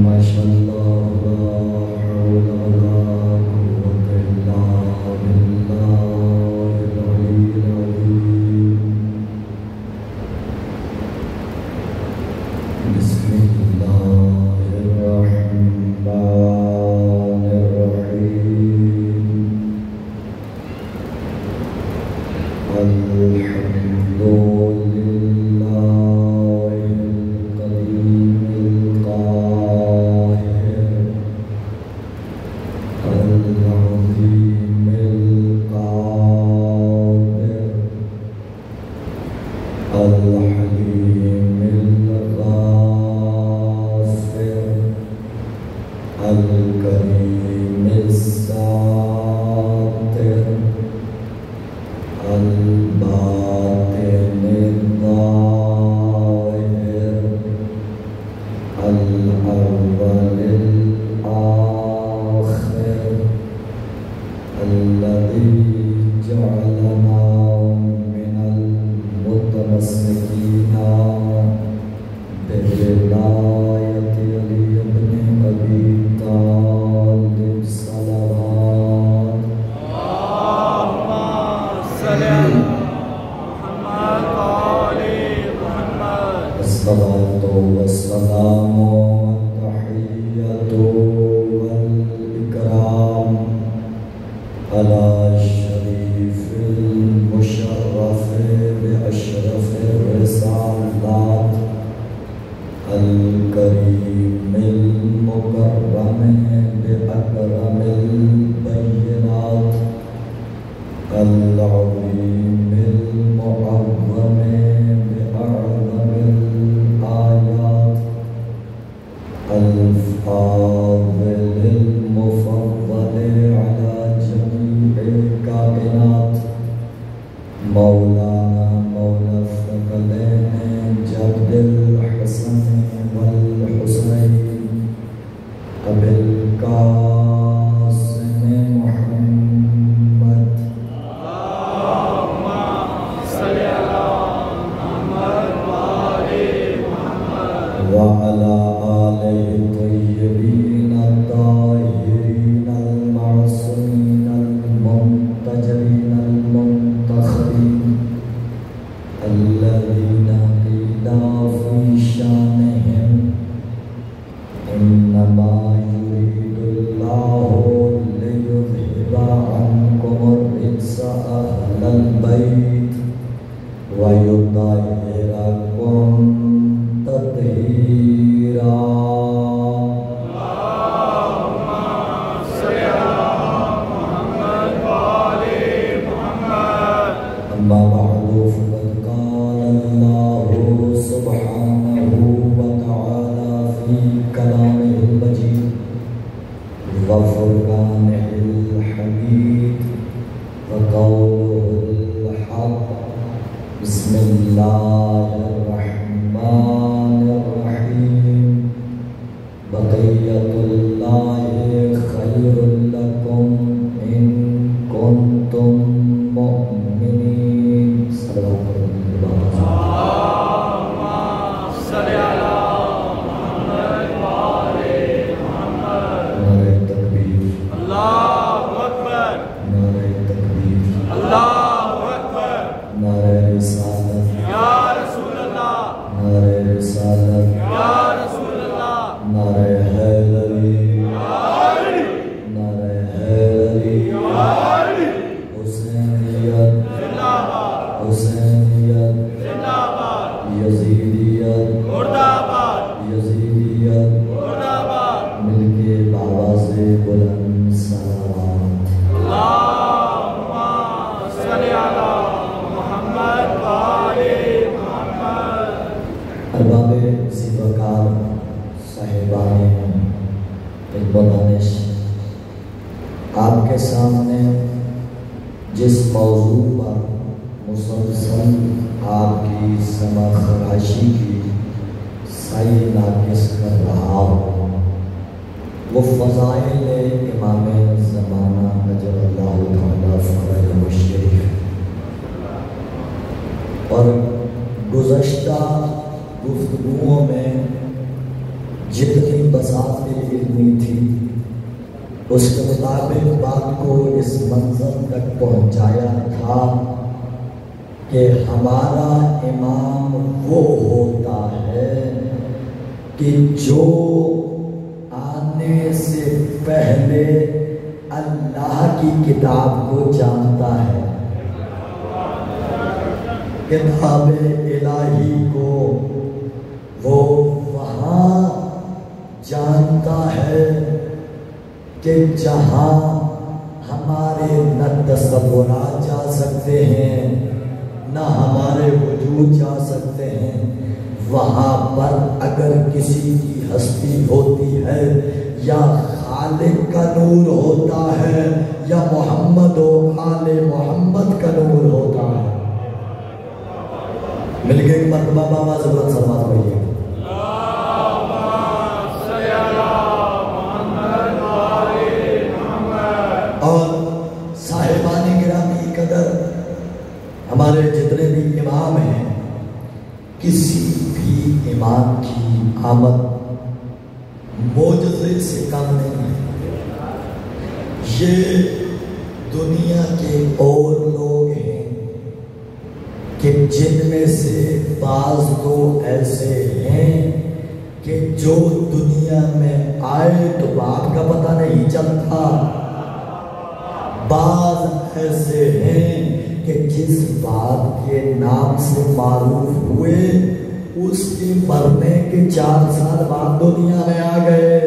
ماشاء اللہ لا حول ولا قوة الا باللہ العلی العظیم. بسم اللہ الرحمن الرحیم. الحمد للہ القدیم القاہر العظیم القادر الحلیم الغافر الکریم الساتر الباطن الظاہر الأول الآخر الذي جعلنا من المتمسكين بولاية علي بن أبي طالب صلوات اللهم صل على محمد وآل محمد. الصلاة والسلام والتحية والإكرام على الشريف المشرف بأشرف الرسالات الكريم المكرم بأكرم البينات العظيم المعظم بأعظم الآيات الفاضل المفضل على جميع الكائنات مولانا مولى الثقلين جد الحسن والحسين أبي القاسم محمد. اللهم صل على محمد وآل محمد. وعلى آله الطيبين الطاهرين المعصومين المنتجبين المنتخبين الذين قيل في شانهم إنما يريد الله ليذهب عنكم الرجس أهل البيت ويطهركم تطهيرا. اللهم صل على محمد وآل محمد. أما بعد فقد قال الله سبحانه وتعالى في كلامه المجيد وفرقانه الحميد وقوله الحق. بسم الله الرحمن الرحيم. بقية الله خير لكم إن كنتم مؤمنين. صلوات الله. اللهم صل على محمد وآل محمد. نعرہ تکبیر، الله أكبر. نعرہ تکبیر، الله أكبر. نعرہ رسالت، يا رسول الله. نعرہ رسالت، يا رسول الله. نعرہ حیدری، يا علي. نعرہ حیدری. يا علي. حسینیت، زندہ باد. حسینیت، زندہ باد. یزیدیت، مردہ آباد. یزیدیت. مردہ آباد. مل کے بآواز بلند صلوات. اللهم صل على محمد وآل محمد. ارباب ذی وقار صاحبان علم و دانش، آپ کے سامنے جس موضوع پر مسلسل آپ کی سمع خراشی کی سعی ناقص کر رہا ہوں، وہ فضائل امام زمانہ اجر اللہ تعالیٰ فرج مشرف اور گزشتہ گفتگوؤں میں جتنی بساطِ علمی تھی اس کے مطابق بات کو اس منظر تک پہنچایا تھا کہ ہمارا امام وہ ہوتا ہے کہ جو آنے سے پہلے اللہ کی کتاب کو جانتا ہے، کتاب الہی کو وہ وہاں جانتا ہے کہ جہاں ہمارے نہ تصورات جا سکتے ہیں نہ ہمارے وجود جا سکتے ہیں۔ وہاں پر اگر کسی کی ہستی ہوتی ہے یا خالق کا نور ہوتا ہے یا محمد و آل محمد کا نور ہوتا ہے۔ مل کے ایک مرتبہ بابا ضرورت سلامت پڑھیے۔ اور صاحبان گرامی قدر ہمارے جتنے بھی امام ہیں، کسی بھی امام کی آمد معجزے سے کم نہیں ہے۔ یہ دنیا کے اور لوگ ہیں کہ جن میں سے بعض تو ایسے ہیں کہ جو دنیا میں آئے تو باپ کا پتہ نہیں چلتا، بعض ایسے ہیں کہ جس بات کے نام سے معروف ہوئے اس کے مرنے کے 4 سال بعد دنیا میں آ گئے۔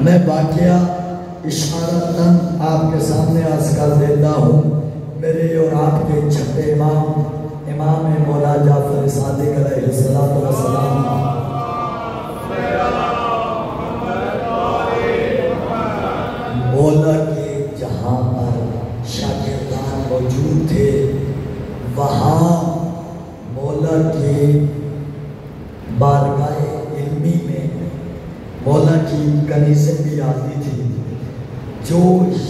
میں واقعہ اشارتاً آپ کے سامنے عرض کر دیتا ہوں۔ میرے اور آپ کے چھٹے امام مولا جعفر صادق علیہ السلام مولا کے جہاں پر شاگردان موجود تھے، وہاں مولا کے بارگاہ علمی میں مولا کی کنیزیں بھی آتی تھی جو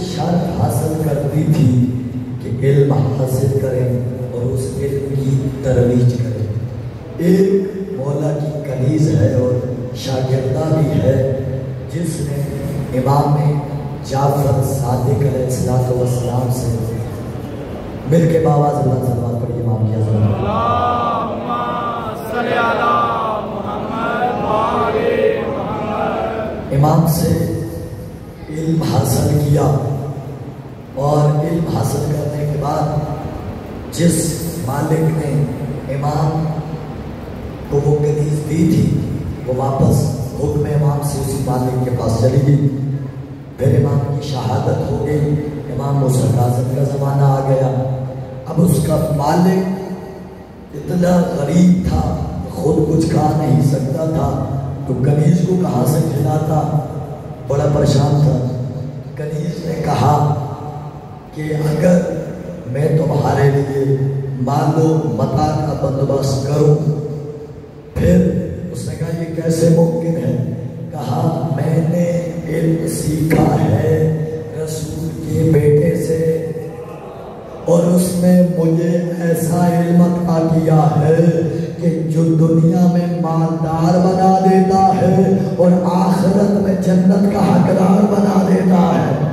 شرط حاصل کرتی تھی کہ علم حاصل کریں اور اس علم کی ترویج کریں۔ ایک مولا کی کنیز ہے اور شاگردہ بھی ہے جس نے امام جعفر صادق علیہ السلام سے مل کے باواز اللہ صلوات پر امام کیا اللہم صلی علی محمد وآل محمد۔ امام سے علم حاصل کیا اور علم حاصل کرنے کے بعد جس مالک نے امام کو وہ کنیز دی تھی وہ واپس حکم امام سے اسی مالک کے پاس چلی گئی۔ پھر امام کی شہادت ہو گئی، امام موسیٰ کاظم کا زمانہ آ گیا۔ اب اس کا مالک اتنا غریب تھا خود کچھ کھا نہیں سکتا تھا تو کنیز کو کہاں سے کھلاتا، بڑا پریشان تھا۔ کنیز نے کہا کہ اگر میں تمہارے لیے مال و متاع کا بندوبست کروں، پھر اس نے کہا یہ کیسے ممکن ہے؟ کہا میں نے علم سیکھا ہے رسول کے بیٹے سے اور اس میں مجھے ایسا علم عطا کیا ہے کہ جو دنیا میں مالدار بنا دیتا ہے اور آخرت میں جنت کا حقدار بنا دیتا ہے۔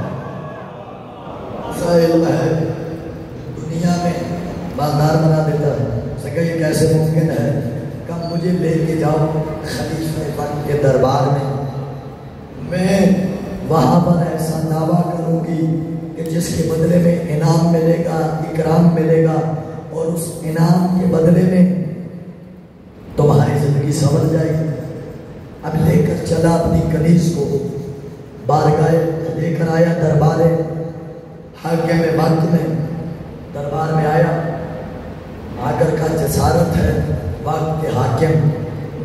ایسا علم ہے دنیا میں مالدار بنا دیتا ہے۔ اس نے کہا یہ کیسے ممکن ہے؟ کہا مجھے لے کے جاؤ خلیفہ پاک کے دربار میں وہاں پر ایسا دعویٰ کروں گی کہ جس کے بدلے میں انعام ملے گا، اکرام ملے گا اور اس انعام کے بدلے میں تمہاری زندگی سنور جائے گی۔ اب لے کر چلا اپنی کنیز کو بارگاہ لے کر آیا دربار حاکم وقت میں، دربار میں آیا، آ کر کا جسارت ہے وقت کے حاکم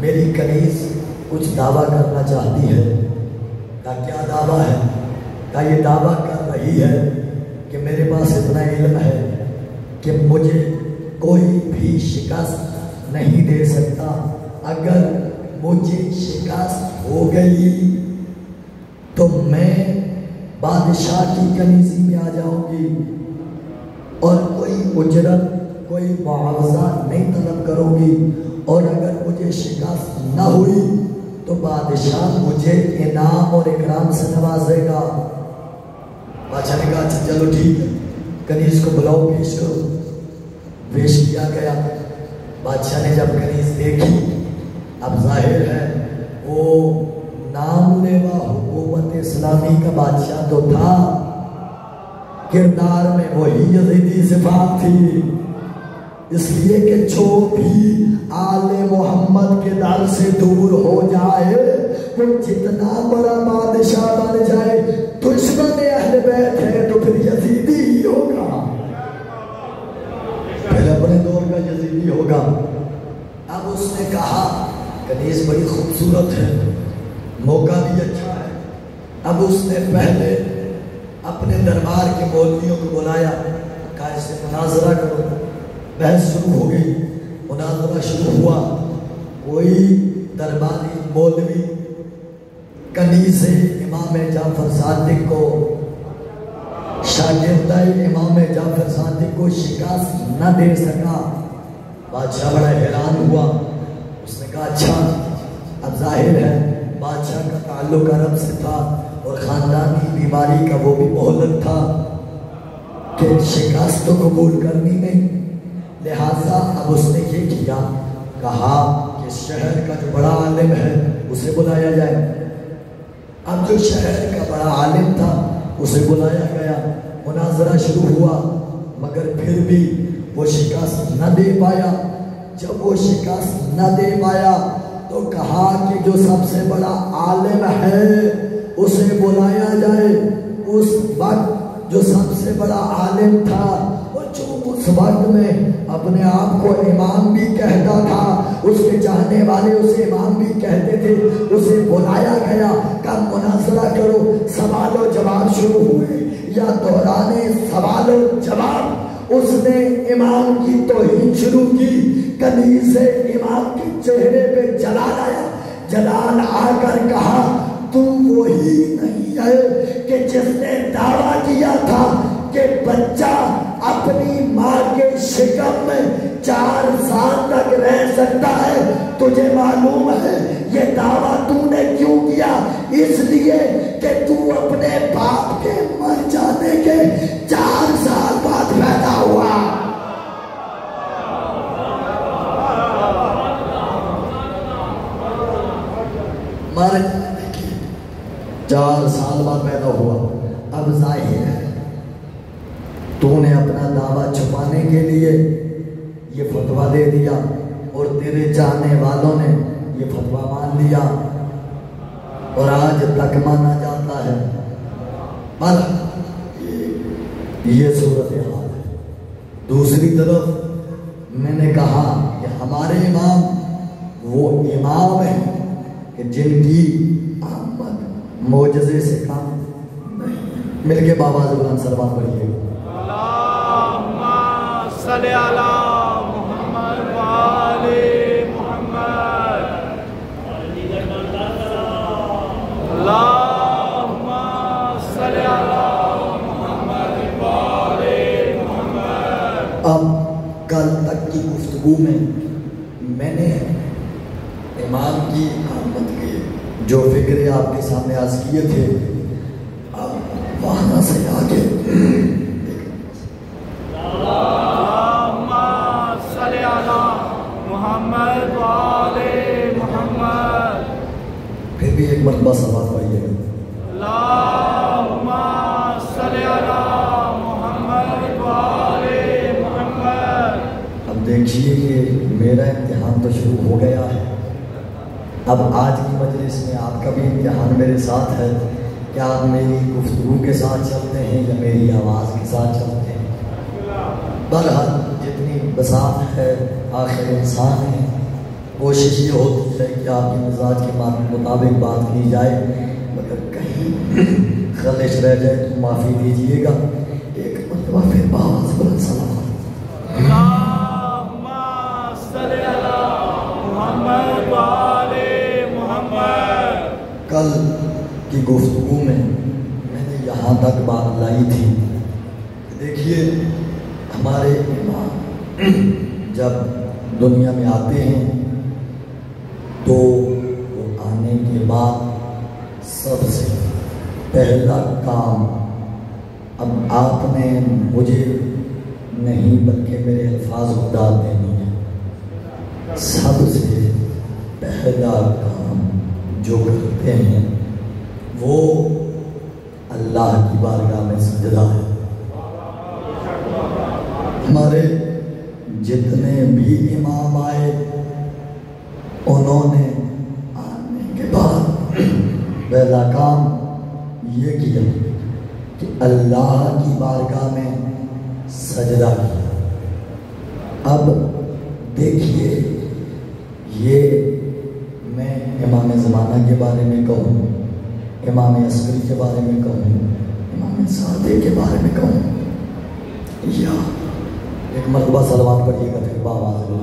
میری کنیز کچھ دعویٰ کرنا چاہتی ہے۔ کہا کیا دعویٰ ہے؟ کہا یہ دعویٰ کر رہی ہے کہ میرے پاس اتنا علم ہے کہ مجھے کوئی بھی شکست نہیں دے سکتا، اگر مجھے شکست ہو گئی تو میں بادشاہ کی کنیزی میں آ جاؤں گی اور کوئی اجرت کوئی معاوضہ نہیں طلب کروں گی، اور اگر مجھے شکست نہ ہوئی تو بادشاہ مجھے انعام اور اکرام سے نوازے گا۔ بادشاہ نے کہا اچھا چلو ٹھیک ہے، کنیز کو بلاؤ، پیش کرو۔ پیش کیا گیا۔ بادشاہ نے جب کنیز دیکھی، اب ظاہر ہے وہ نام لیوا حکومت اسلامی کا بادشاہ تو تھا، کردار میں وہی یزیدی صفات تھی، اس لیے کہ جو بھی آل محمد کے در سے دور ہو جائے وہ جتنا بڑا بادشاہ بن جائے، دشمن اہل بیت ہے تو پھر یزیدی ہی ہوگا، پھر اپنے دور کا یزیدی ہوگا۔ اب اس نے کہا کنیز بڑی خوبصورت ہے، موقع بھی اچھا ہے۔ اب اس نے پہلے اپنے دربار کے مولویوں کو بلایا، کہا اس سے مناظرہ کرو۔ بحث شروع ہو گئی، مناظرہ شروع ہوا۔ کوئی درباری مولوی کنیز امام جعفر صادق کو، شاگردہ امام جعفر صادق کو شکست نہ دے سکا۔ بادشاہ بڑا حیران ہوا، اس نے کہا اچھا، اب ظاہر ہے بادشاہ کا تعلق عرب سے تھا اور خاندانی بیماری کا وہ بھی مہلک تھا کہ شکست تو قبول کرنی نہیں، لہٰذا اب اس نے یہ کیا، کہا کہ شہر کا جو بڑا عالم ہے اسے بلایا جائے۔ اب جو شہر کا بڑا عالم تھا اسے بلایا گیا، مناظرہ شروع ہوا، مگر پھر بھی وہ شکست نہ دے پایا۔ جب وہ شکست نہ دے پایا تو کہا کہ جو سب سے بڑا عالم ہے اسے بلایا جائے۔ اس وقت جو سب سے بڑا عالم تھا، اور جو اس وقت میں اپنے آپ کو امام بھی کہتا تھا، اس کے چاہنے والے اسے امام بھی کہتے تھے، اسے بلایا گیا۔ کب مناظرہ کرو، سوال و جواب شروع ہوئے، یا دوران سوال و جواب اس نے امام کی توہین شروع کی۔ کنیز سے امام کے چہرے پہ جلال آیا، جلال آ کر کہا تو وہی نہیں ہے کہ جس نے دعویٰ کیا تھا کہ بچہ اپنی ماں کے شکم میں 4 سال تک رہ سکتا ہے؟ تجھے معلوم ہے یہ دعویٰ تو نے کیوں کیا؟ اس لیے کہ تو اپنے باپ کے مر جانے کے 4 سال بعد پیدا ہوا۔ مر 4 سال بعد پیدا ہوا۔ اب ظاہر ہے تو نے اپنا دعویٰ چھپانے کے لیے یہ فتویٰ دے دیا، اور تیرے چاہنے والوں نے یہ فتویٰ مان لیا، اور آج تک مانا جاتا ہے۔ پر یہ صورتحال ہے۔ دوسری طرف میں نے کہا کہ ہمارے امام وہ امام ہیں کہ جن کی آمد معجزے سے کم نہیں۔ مل کے بابا زبان سلوات پڑھیے۔ اللہم صلی علی محمد و آل محمد۔ اللہم صلی علی محمد و آل محمد۔ اب کل تک کی گفتگو میں نے امام کی آمد کے جو فکرے آپ کے سامنے عرض کیے تھے، اب وہاں سے آگے اللہم صلی علی محمد و آل محمد۔ پھر بھی ایک مرتبہ سوال پڑھیے گا۔ اللہم صلی علی محمد و آل محمد۔ اب دیکھیے کہ میرا امتحان تو شروع ہو گیا ہے۔ اب آج کی مجلس میں آپ کا بھی امتحان میرے ساتھ ہے، کیا آپ میری گفتگو کے ساتھ چلتے ہیں یا میری آواز کے ساتھ چلتے ہیں؟ بہرحال جتنی بساط ہے، آخر انسان ہے، کوشش یہ ہوتی ہے کہ آپ کے مزاج کے مطابق بات کی جائے، مگر کہیں خلش رہ جائے تو معافی دیجیے گا۔ ایک مرتبہ پھر بآواز بلند سلام۔ اللہم صلی علی محمد و آل محمد۔ کل کی گفتگو میں نے یہاں تک بات لائی تھی، دیکھیے ہمارے امام جب دنیا میں آتے ہیں تو وہ آنے کے بعد سب سے پہلا کام، اب آپ نے مجھے نہیں بلکہ میرے الفاظ خدا دینی ہے، سب سے پہلا کام جو کرتے ہیں وہ اللہ کی بارگاہ میں سجدہ ہے۔ ہمارے جتنے بھی امام آئے انہوں نے آنے کے بعد پہلا کام یہ کیا کہ اللہ کی بارگاہ میں سجدہ کیا۔ اب دیکھیے، یہ میں امام زمانہ کے بارے میں کہوں، امام عصری کے بارے میں کہوں، امام صادق کے بارے میں کہوں، یا ایک مرتبہ صلوات پڑھیے گا پھر باواز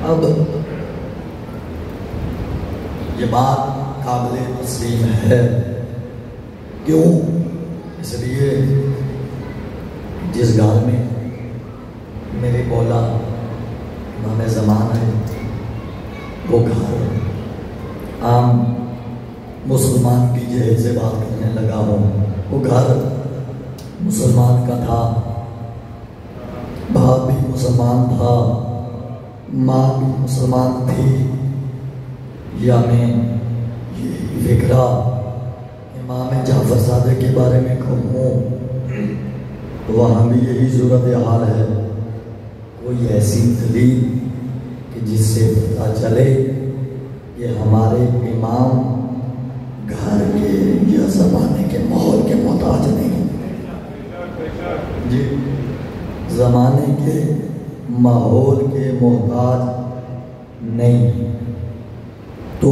اب یہ بات قابل تسلیم ہے، کیوں؟ اس لیے جس گھر میں میرے مولا امام زمان ہے وہ گھر عام مسلمان کی جہل سے بات کرنے لگا ہوں، وہ گھر مسلمان کا تھا، باپ بھی مسلمان تھا، ماں بھی مسلمان تھی، یا میں یہ فکرہ امام جعفر صادق کے بارے میں کہوں تو وہاں بھی یہی صورتحال ہے، کوئی ایسی دلیل کہ جس سے پتہ چلے کہ ہمارے امام گھر کے یا زمانے کے ماحول کے محتاج نہیں، جی زمانے کے ماحول کے محتاج نہیں۔ تو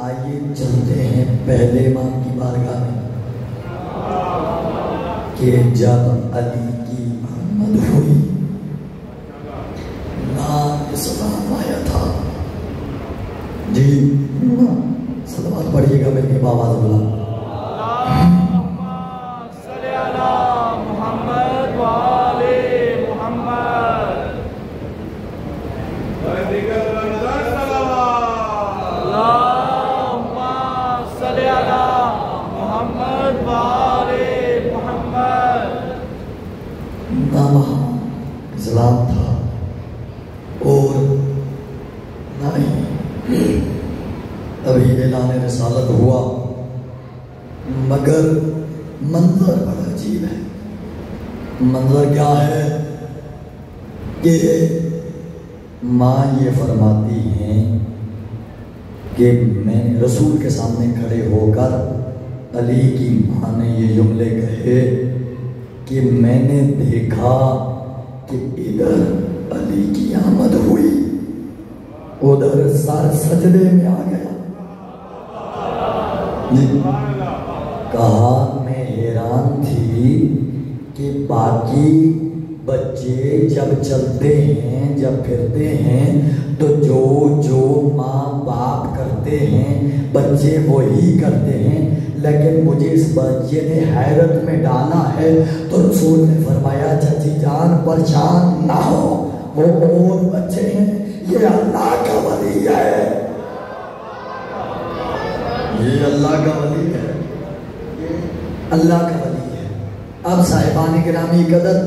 آئیے چلتے ہیں پہلے امام کی بارگاہ میں کہ جب علی کی آمد ہوئی نام اسلام آیا تھا، جی صلوات پڑھیے گا میرے باواز بلا اسلام تھا اور نہ ہی ابھی اعلان رسالت ہوا، مگر منظر بڑا عجیب ہے۔ منظر کیا ہے کہ ماں یہ فرماتی ہیں کہ میں نے رسول کے سامنے کھڑے ہو کر علی کی ماں نے یہ جملے کہے کہ میں نے دیکھا کہ ادھر علی کی آمد ہوئی، ادھر سر سجدے میں آ گیا۔ کہا میں حیران تھی کہ باقی بچے جب چلتے ہیں، جب پھرتے ہیں تو جو ماں باپ کرتے ہیں بچے وہی کرتے ہیں، لیکن مجھے اس بچے نے حیرت میں ڈالا ہے۔ تو رسول نے فرمایا چچی جان پریشان نہ ہو، وہ اور بچے ہیں، یہ اللہ کا ولی ہے، یہ اللہ کا ولی ہے، یہ اللہ کا ولی ہے۔ اب صاحبان گرامی قدر،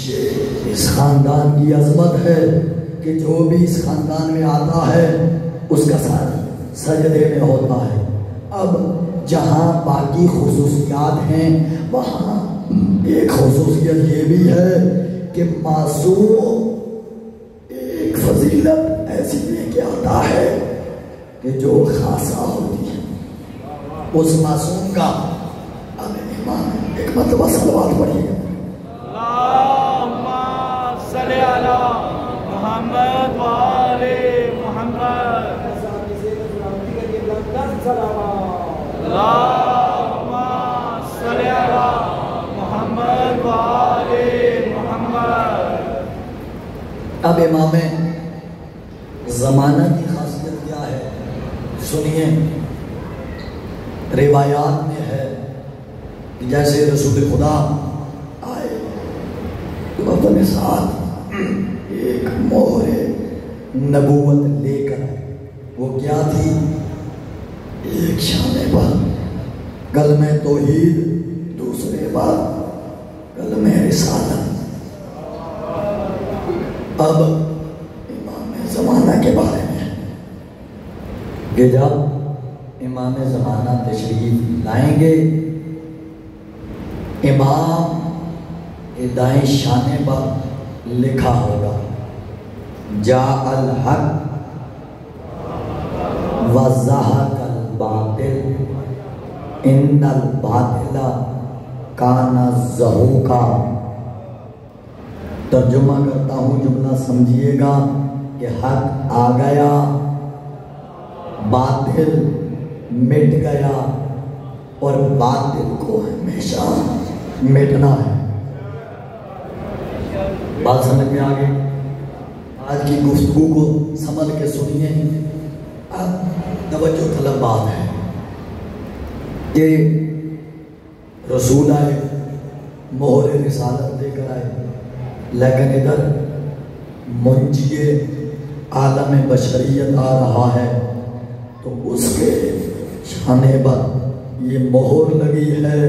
یہ اس خاندان کی عظمت ہے کہ جو بھی اس خاندان میں آتا ہے اس کا سر سجدے میں ہوتا ہے۔ اب جہاں باقی خصوصیات ہیں وہاں ایک خصوصیت یہ بھی ہے کہ معصوم ایک فضیلت ایسی لے کے آتا ہے کہ جو خاصہ ہوتی ہے اس معصوم کا۔ اب ایمان ایک مرتبہ صلوات پڑھیے گا۔ صل علی محمد و آل محمد اللہم صل علی محمد و آل محمد۔ اب امام زمانہ کی خاصیت کیا ہے سنیے۔ روایات میں ہے کہ جیسے رسول خدا آئے تو اپنے ساتھ ایک مہر نبوت لے کر آئے۔ وہ کیا تھی؟ ایک شانے پر کلمہ توحید، دوسرے پر کلمہ رسالت۔ اب امام زمانہ کے بارے میں کہ جب امام زمانہ تشریف لائیں گے، امام کے دائیں شانے پر لکھا ہوگا جاء الحق وزہق الباطل ان الباطل کان زہوقا۔ ترجمہ کرتا ہوں، جملہ سمجھیے گا کہ حق آ گیا، باطل مٹ گیا، اور باطل کو ہمیشہ مٹنا ہے۔ بات سمجھ میں آگے؟ آج کی گفتگو کو سمجھ کے سنیے۔ اب توجہ طلب بات ہے کہ رسول آئے، مہر رسالت لے کر آئے، لیکن ادھر منجی عالم بشریت آ رہا ہے تو اس کے شانے پر یہ مہر لگی ہے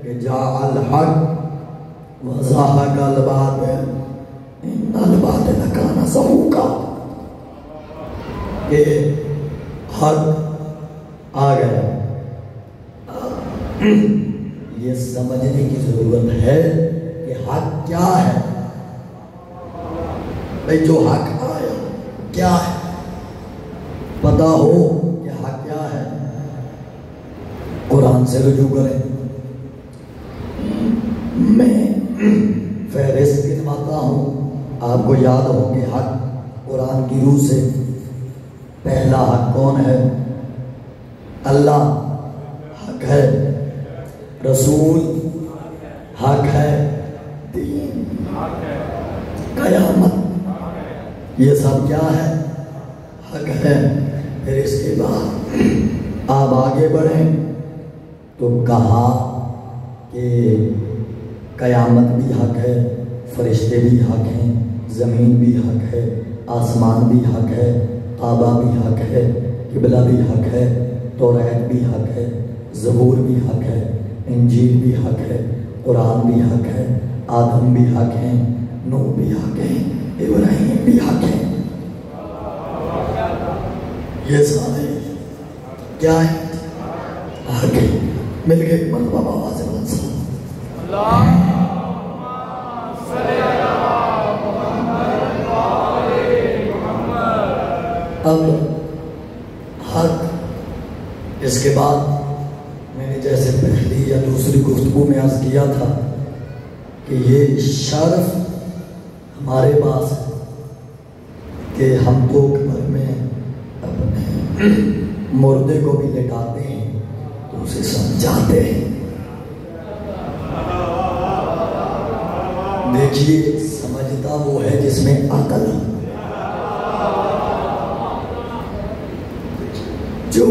کہ جاء الحق وزہق الباطل ان الباطل کان زہوقا، کہ حق آ گیا۔ یہ سمجھنے کی ضرورت ہے کہ حق کیا ہے۔ بھئی جو حق آیا کیا ہے، پتہ ہو کہ حق کیا ہے، قرآن سے رجوع کریں۔ میں فہرست گنواتا ہوں، آپ کو یاد ہو کہ حق قرآن کی روح سے پہلا حق کون ہے؟ اللہ حق ہے، رسول حق ہے، دین قیامت یہ سب کیا ہے؟ حق ہے۔ پھر اس کے بعد آپ آگے بڑھیں تو کہا کہ قیامت بھی حق ہے، فرشتے بھی حق ہیں، زمین بھی حق ہے، آسمان بھی حق ہے، کعبہ بھی حق ہے، قبلہ بھی حق ہے، توریت بھی حق ہے، زبور بھی حق ہے، انجیل بھی حق ہے، قرآن بھی حق ہے، آدم بھی حق ہیں، نوح بھی حق ہیں، ابراہیم بھی حق ہیں۔ یہ سارے کیا ہیں؟ حق ہیں۔ مل گئے مرتبہ بابا سے بلند صلی اللہ۔ اب حق، اس کے بعد میں نے جیسے پہلی یا دوسری گفتگو میں عرض کیا تھا کہ یہ شرف ہمارے پاس ہے کہ ہم تو گھر میں اپنے مردے کو بھی لٹاتے ہیں تو اسے سمجھاتے ہیں۔ دیکھیے سمجھتا وہ ہے جس میں عقل ہے، جو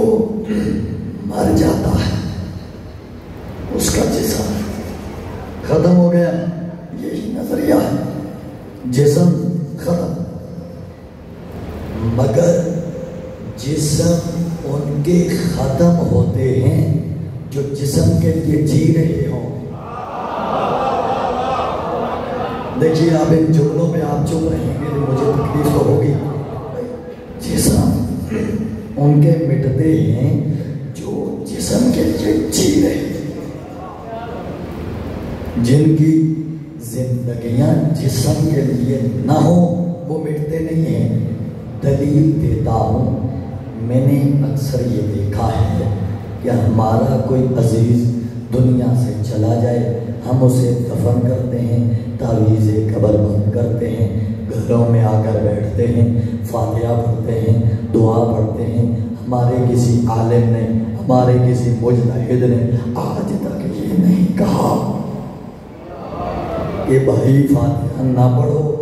مر جاتا ہے اس کا جسم ختم ہو گیا، یہی نظریہ ہے، جسم ختم، مگر جسم ان کے ختم ہوتے ہیں جو جسم کے لیے جی رہے ہوں۔ دیکھیے آپ ان جملوں پہ آپ چپ رہیں گے تو مجھے تکلیف تو ہوگی۔ جسم ان کے مٹتے ہیں جو جسم کے لیے جی رہے ہیں، جن کی زندگیاں جسم کے لیے نہ ہوں وہ مٹتے نہیں ہیں۔ دلیل دیتا ہوں، میں نے اکثر یہ دیکھا ہے کہ ہمارا کوئی عزیز دنیا سے چلا جائے ہم اسے دفن کرتے ہیں، تعویذ قبر بند کرتے ہیں، گھروں میں آ کر بیٹھتے ہیں، فاتحہ پڑھتے ہیں، دعا پڑھتے ہیں۔ ہمارے کسی عالم نے، ہمارے کسی مجتہد نے آج تک یہ نہیں کہا کہ بھائی فاتحہ نہ پڑھو،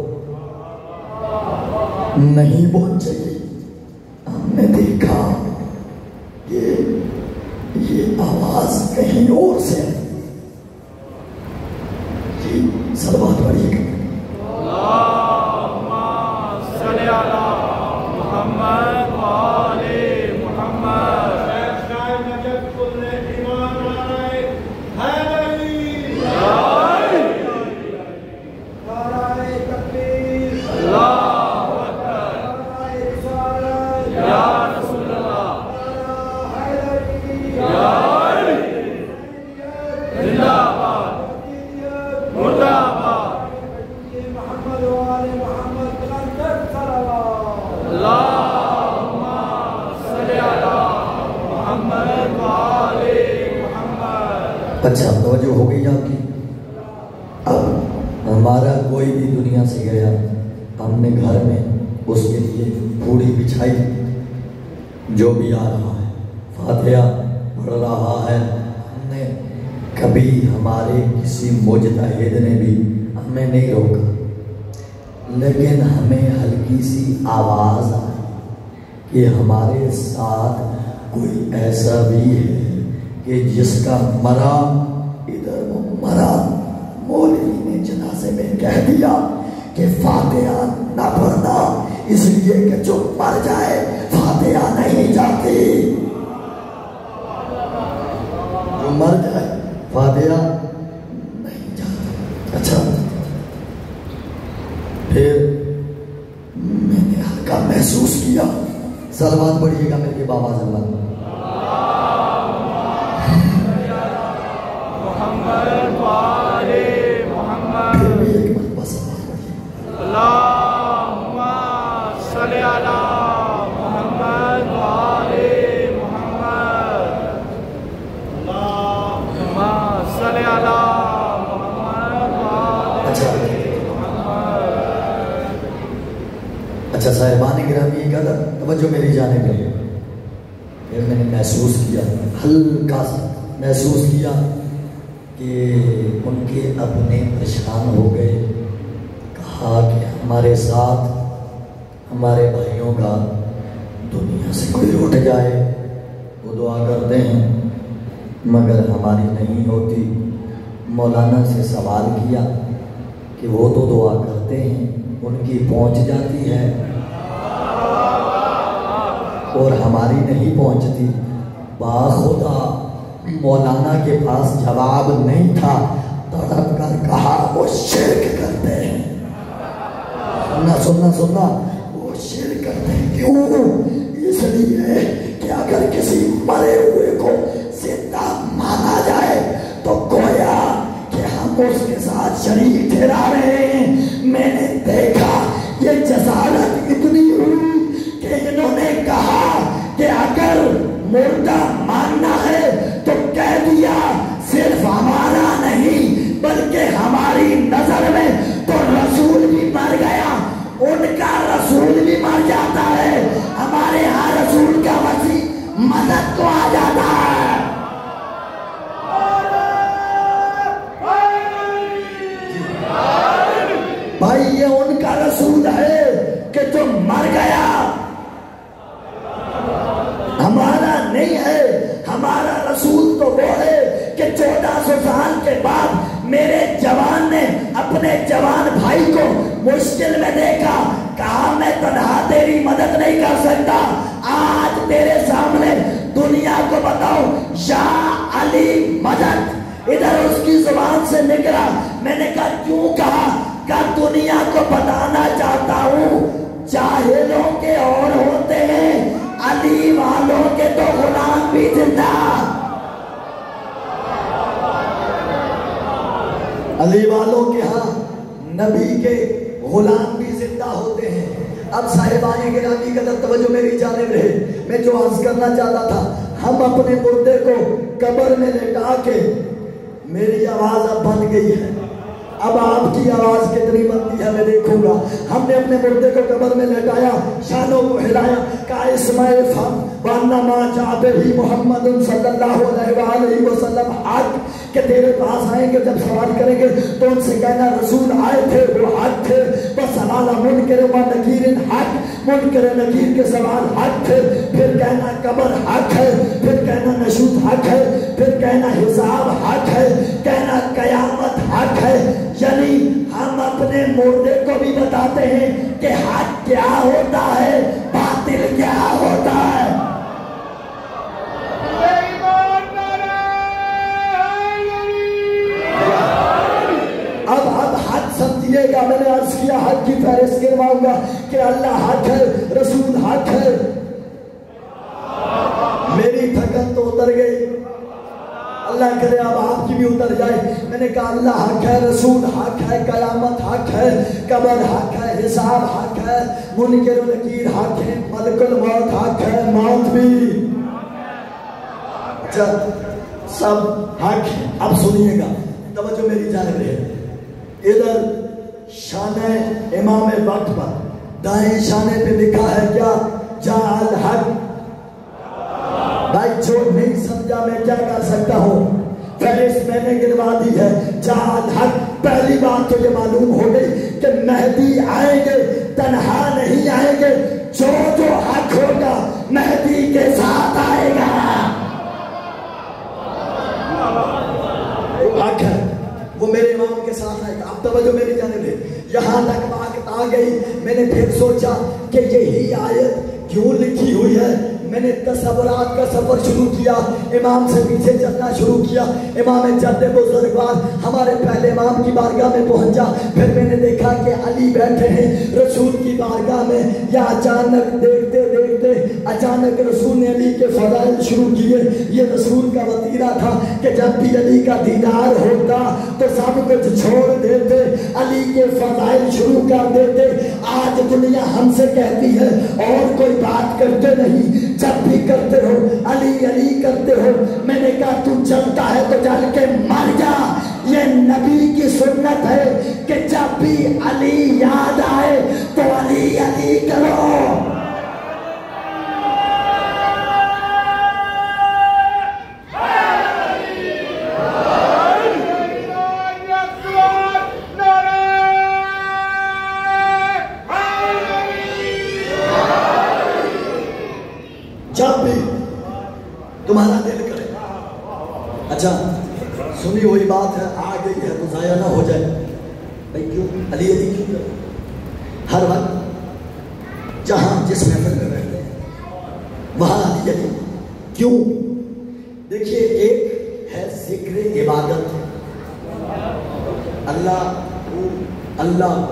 نہیں پہنچے گی۔ ہم نے دیکھا یہ آواز کہیں اور سے ہے۔ جی صلوات پڑھیے گا۔ اچھا توجہ ہو گئی آپ کی؟ اب ہمارا کوئی بھی دنیا سے گیا، ہم نے گھر میں اس کے لیے پھوڑی بچھائی، جو بھی آ رہا ہے فاتحہ پڑھ رہا ہے، ہم نے کبھی ہمارے کسی مجتہد نے بھی ہمیں نہیں روکا، لیکن ہمیں ہلکی سی آواز آئی کہ ہمارے ساتھ کوئی ایسا بھی ہے کہ جس کا مرا ادھر وہ مرا، مولوی نے جنازے میں کہہ دیا کہ فاتحہ نہ پڑھنا، اس لیے کہ جو مر جائے فاتحہ نہیں جاتی، جو مر جائے فاتحہ نہیں جاتی۔ اچھا پھر میں نے ہلکا محسوس کیا، صلوات پڑھیے گا میرے بابا زمان، اچھا صاحبان گرامی کا توجہ میری جانب ہے۔ پھر میں نے محسوس کیا، ہلکا سا محسوس کیا کہ ان کے اپنے پریشان ہو گئے، کہا کہ ہمارے ساتھ ہمارے بھائیوں کا دنیا سے کوئی اٹھ جائے، وہ دعا کرتے ہیں مگر ہماری نہیں ہوتی۔ مولانا سے سوال کیا کہ وہ تو دعا کرتے ہیں، ان کی پہنچ جاتی ہے اور ہماری نہیں پہنچتی۔ باخدا مولانا کے پاس جواب نہیں تھا، تڑپ کر کہا وہ شرک کرتے ہیں۔ سننا وہ شرک کرتے ہیں۔ کیوں؟ اس لیے کہ اگر کسی مرے ہوئے کو زندہ مانا جائے تو گویا کہ ہم اس کے ساتھ شریک ٹھہرا رہے ہیں۔ میں نے دیکھا یہ جسارت اتنی ہوئی کہ انہوں نے کہا کہ اگر مردہ ماننا ہے تو کہہ دیا صرف ہمارا نہیں بلکہ ہماری نظر میں تو رسول بھی مر گیا، ان کا رسول بھی مر جاتا ہے، ہمارے ہاں رسول کا وسیع مدد تو آ جاتا ہے۔ بھائی یہ ان کا رسول ہے کہ جو مر گیا، ہمارا نہیں ہے۔ ہمارا رسول تو وہ ہے کہ 1400 سال کے بعد میرے جوان نے اپنے جوان بھائی کو مشکل میں دیکھا، کہا میں تنہا تیری مدد نہیں کر سکتا، آج تیرے سامنے دنیا کو بتاؤ یا علی مدد۔ ادھر اس کی زبان سے نکلا، میں نے کہا کیوں؟ کہا کہ دنیا کو بتانا چاہتا ہوں جاہلوں کے اور ہوتے ہیں، علی والوں کے تو غلام بھی زندہ، علی والوں کے ہاں نبی کے غلام بھی زندہ ہوتے ہیں۔ اب صاحبان گرامی کا توجہ میری جانب رہے، میں جو عرض کرنا چاہتا تھا، ہم اپنے مردے کو قبر میں لٹا کے میری آواز اب بن گئی ہے، اب آپ کی آواز کتنی بنتی ہے میں دیکھوں گا۔ ہم نے اپنے مردے کو قبر میں لٹایا، شانوں کو ہلایا، کہا اسماعیل فہم وانا ما جاتے ہی محمد صلی اللہ علیہ وآلہ وسلم حق، کہ تیرے پاس آئیں گے جب سوال کریں گے تو ان سے کہنا رسول آئے تھے وہ حق تھے، بس سوال منکر و نکیر حق، منکر نکیر کے سوال حق تھے، پھر کہنا قبر حق ہے، پھر کہنا نشوط حق ہے، پھر کہنا حساب حق ہے، کہنا قیامت حق ہے۔ یعنی ہم اپنے مردے کو بھی بتاتے ہیں کہ حق کیا ہوتا ہے، باطل کیا ہوتا ہے۔ اب حق سمجھیے گا، میں نے عرض کیا حق کی فہرست کرواؤں گا کہ اللہ حق ہے، رسول حق ہے۔ میری تھکن تو اتر گئی، اللہ کرے اب آپ کی بھی اتر جائے۔ میں نے کہا اللہ حق ہے، رسول حق ہے، قیامت حق ہے، قبر حق ہے، حساب حق ہے، منکر و نکیر حق ہے، ملک الموت حق ہے، موت بھی اچھا سب حق ہے۔ اب سنیے گا، توجہ میری جانب رہے۔ ادھر شانہ امام وقت پر دائیں شانے پہ لکھا ہے کیا؟ جعل حق۔ بھائی جو نہیں سمجھا میں کیا کر سکتا ہوں، فہرست میں نے گنوا دی ہے۔ جعل حق، پہلی بات تو یہ معلوم ہو گئی کہ مہدی آئیں گے، تنہا نہیں آئیں گے، جو جو حق ہوگا مہدی کے ساتھ آئے گا۔ حق ہے وہ میرے امام کے ساتھ آئے گا۔ اب توجہ میری جانب ہے، یہاں تک بات آ گئی۔ میں نے پھر سوچا کہ یہی آیت کیوں لکھی ہوئی ہے۔ میں نے تصورات کا سفر شروع کیا، امام سے پیچھے چلنا شروع کیا۔ امام جد بزرگوار ہمارے پہلے امام کی بارگاہ میں پہنچا، پھر میں نے دیکھا کہ علی بیٹھے ہیں رسول کی بارگاہ میں۔ یا اچانک دیکھتے دیکھتے اچانک رسول نے علی کے فضائل شروع کیے۔ یہ رسول کا وطیرہ تھا کہ جب بھی علی کا دیدار ہوتا تو سب کچھ چھوڑ دیتے، علی کے فضائل شروع کر دیتے۔ آج دنیا ہم سے کہتی ہے اور کوئی بات کرتے نہیں، جب بھی کرتے ہو علی علی کرتے ہو۔ میں نے کہا تو چلتا ہے تو چل کے مر جا، یہ نبی کی سنت ہے کہ جب بھی علی یاد آئے تو علی علی کرو۔ جب بھی تمہارا دل کرے۔ اچھا سنی ہوئی بات ہے، آ گئی ہے تو ضائع نہ ہو جائے۔ بھائی کیوں علی علی کیوں کرے؟ ہر وقت جہاں جس محفل میں بیٹھتے ہیں وہاں علی علی کیوں؟ دیکھیے ایک ہے ذکر عبادت، اللہ اللہ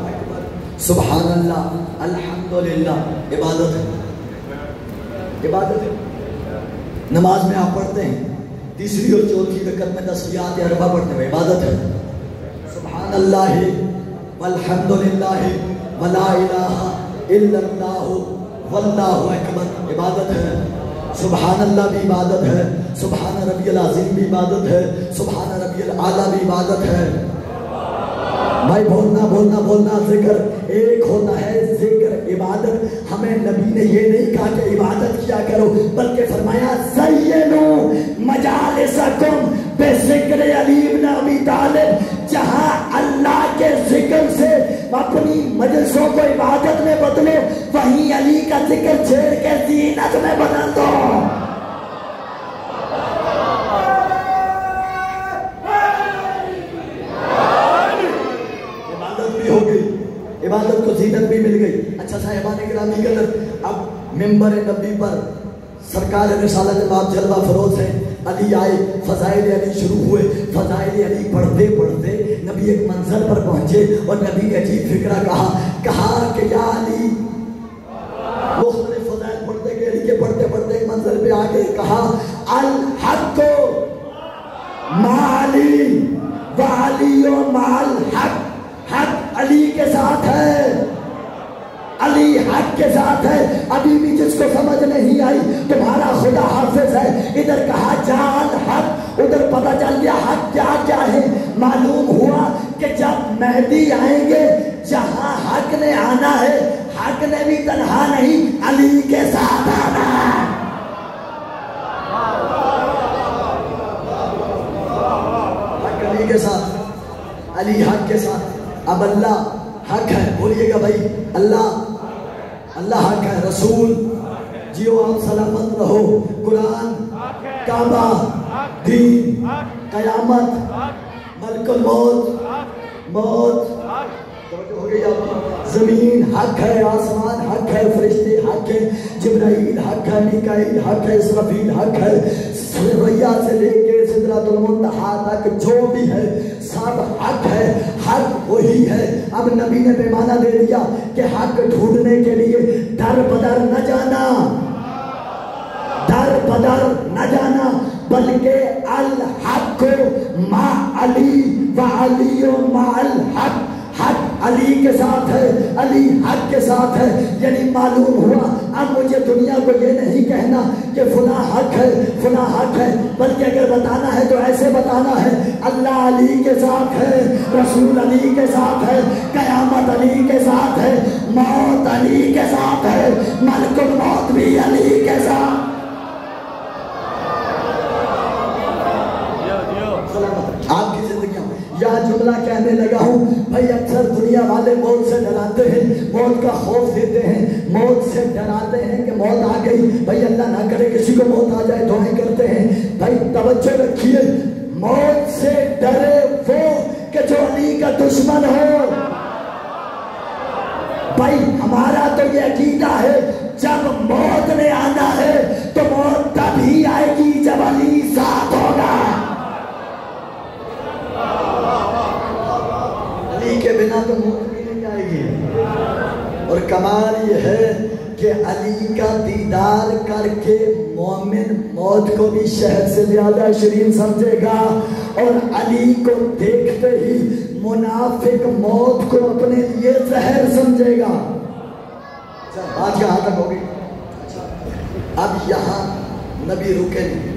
سبحان اللہ الحمدللہ عبادت ہے، عبادت ہے۔ نماز میں آپ پڑھتے ہیں تیسری اور چوتھی رکعت میں تسبیحات اربع پڑھتے ہیں، عبادت ہے۔ سبحان اللہ والحمدللہ ولا الہ الا اللہ واللہ اکبر عبادت ہے۔ سبحان اللہ بھی عبادت ہے، سبحان ربی العظیم بھی عبادت ہے، سبحان ربی الاعلیٰ بھی عبادت ہے۔ بھائی بولنا بولنا بولنا ذکر ایک ہوتا ہے، ذکر عبادت۔ ہمیں نبی نے یہ نہیں کہا کہ عبادت کیا کرو، بلکہ فرمایا زینو مجالسکم بذکر علی بن ابی طالب، جہاں اللہ کے ذکر سے اپنی مجلسوں کو عبادت میں بدلو، وہیں علی کا ذکر چھیڑ کے زینت میں بدل دو۔ عبادت کو زینت بھی مل گئی۔ اچھا صاحبان گرامی قدر، اب ممبر نبی پر سرکار رسالت باب جلوہ فروز ہے، علی آئے، فضائل علی شروع ہوئے۔ فضائل علی پڑھتے پڑھتے نبی ایک منظر پر پہنچے اور نبی نے عجیب فکرہ کہا کہ یا علی، مختلف فضائل پڑھتے گئے، علی کے پڑھتے پڑھتے ایک منظر پہ آگے کہا الحق مع علی وعلی مع الحق، حق علی کے ساتھ ہے، علی حق کے ساتھ ہے۔ ابھی بھی جس کو سمجھ نہیں آئی تمہارا خدا حافظ ہے، ادھر کہا جعل حق، ادھر پتہ چل گیا حق کیا کیا مہدی آئیں گے جہاں حق نے آنا ہے، حق نے بھی تنہا نہیں علی کے ساتھ آنا ہے۔ حق علی کے ساتھ، علی حق کے ساتھ۔ اب اللہ حق ہے، بولیے گا بھائی اللہ حق ہے، رسول جیو آپ سلامت رہو، قرآن، کعبہ، دین، قیامت، ملک الموت، موت، زمین حق ہے، آسمان حق ہے، فرشتے حق ہے، جبرائیل حق ہے، میکائیل حق ہے، اسرافیل حق ہے، سریا سے لے کے سدرۃ المنتہا تک جو بھی ہے سب حق ہے، حق وہی ہے۔ اب نبی نے پیمانہ دے دیا کہ حق ڈھونڈنے کے لیے در بدر نہ جانا، در بدر نہ جانا، بلکہ الحق مع علی و علی مع الحق، حق علی کے ساتھ ہے، علی حق کے ساتھ ہے۔ یعنی معلوم ہوا اب مجھے دنیا کو یہ نہیں کہنا کہ فلاں حق ہے فلاں حق ہے، بلکہ اگر بتانا ہے تو ایسے بتانا ہے اللہ علی کے ساتھ ہے، رسول علی کے ساتھ ہے، قیامت علی کے ساتھ ہے، موت علی کے ساتھ ہے، ملک الموت بھی علی کے ساتھ۔ آپ کی زندگیاں یہاں جملہ کہنے لگا ہوں بھائی، اکثر دنیا والے موت سے ڈراتے ہیں، موت کا خوف دیتے ہیں، موت سے ڈراتے ہیں کہ موت آ گئی، بھائی اللہ نہ کرے کسی کو موت آ جائے، دعائیں کرتے ہیں۔ بھائی توجہ رکھیے، موت سے ڈرے وہ کہ جو علی کا دشمن ہو۔ بھائی ہمارا تو یہ عقیدہ ہے جب موت نے آنا ہے تو موت تب ہی آئے گی جب علی ساتھ ہوگا۔ علی کے بنا تو موت بھی نہیں آئے گی۔ اور کمال یہ ہے کہ علی کا دیدار کر کے مومن موت کو بھی شہد سے زیادہ شیرین سمجھے گا، اور علی کو دیکھتے ہی منافق موت کو اپنے لیے زہر سمجھے گا۔ بات یہاں تک ہوگی۔ اب یہاں نبی رکے نہیں،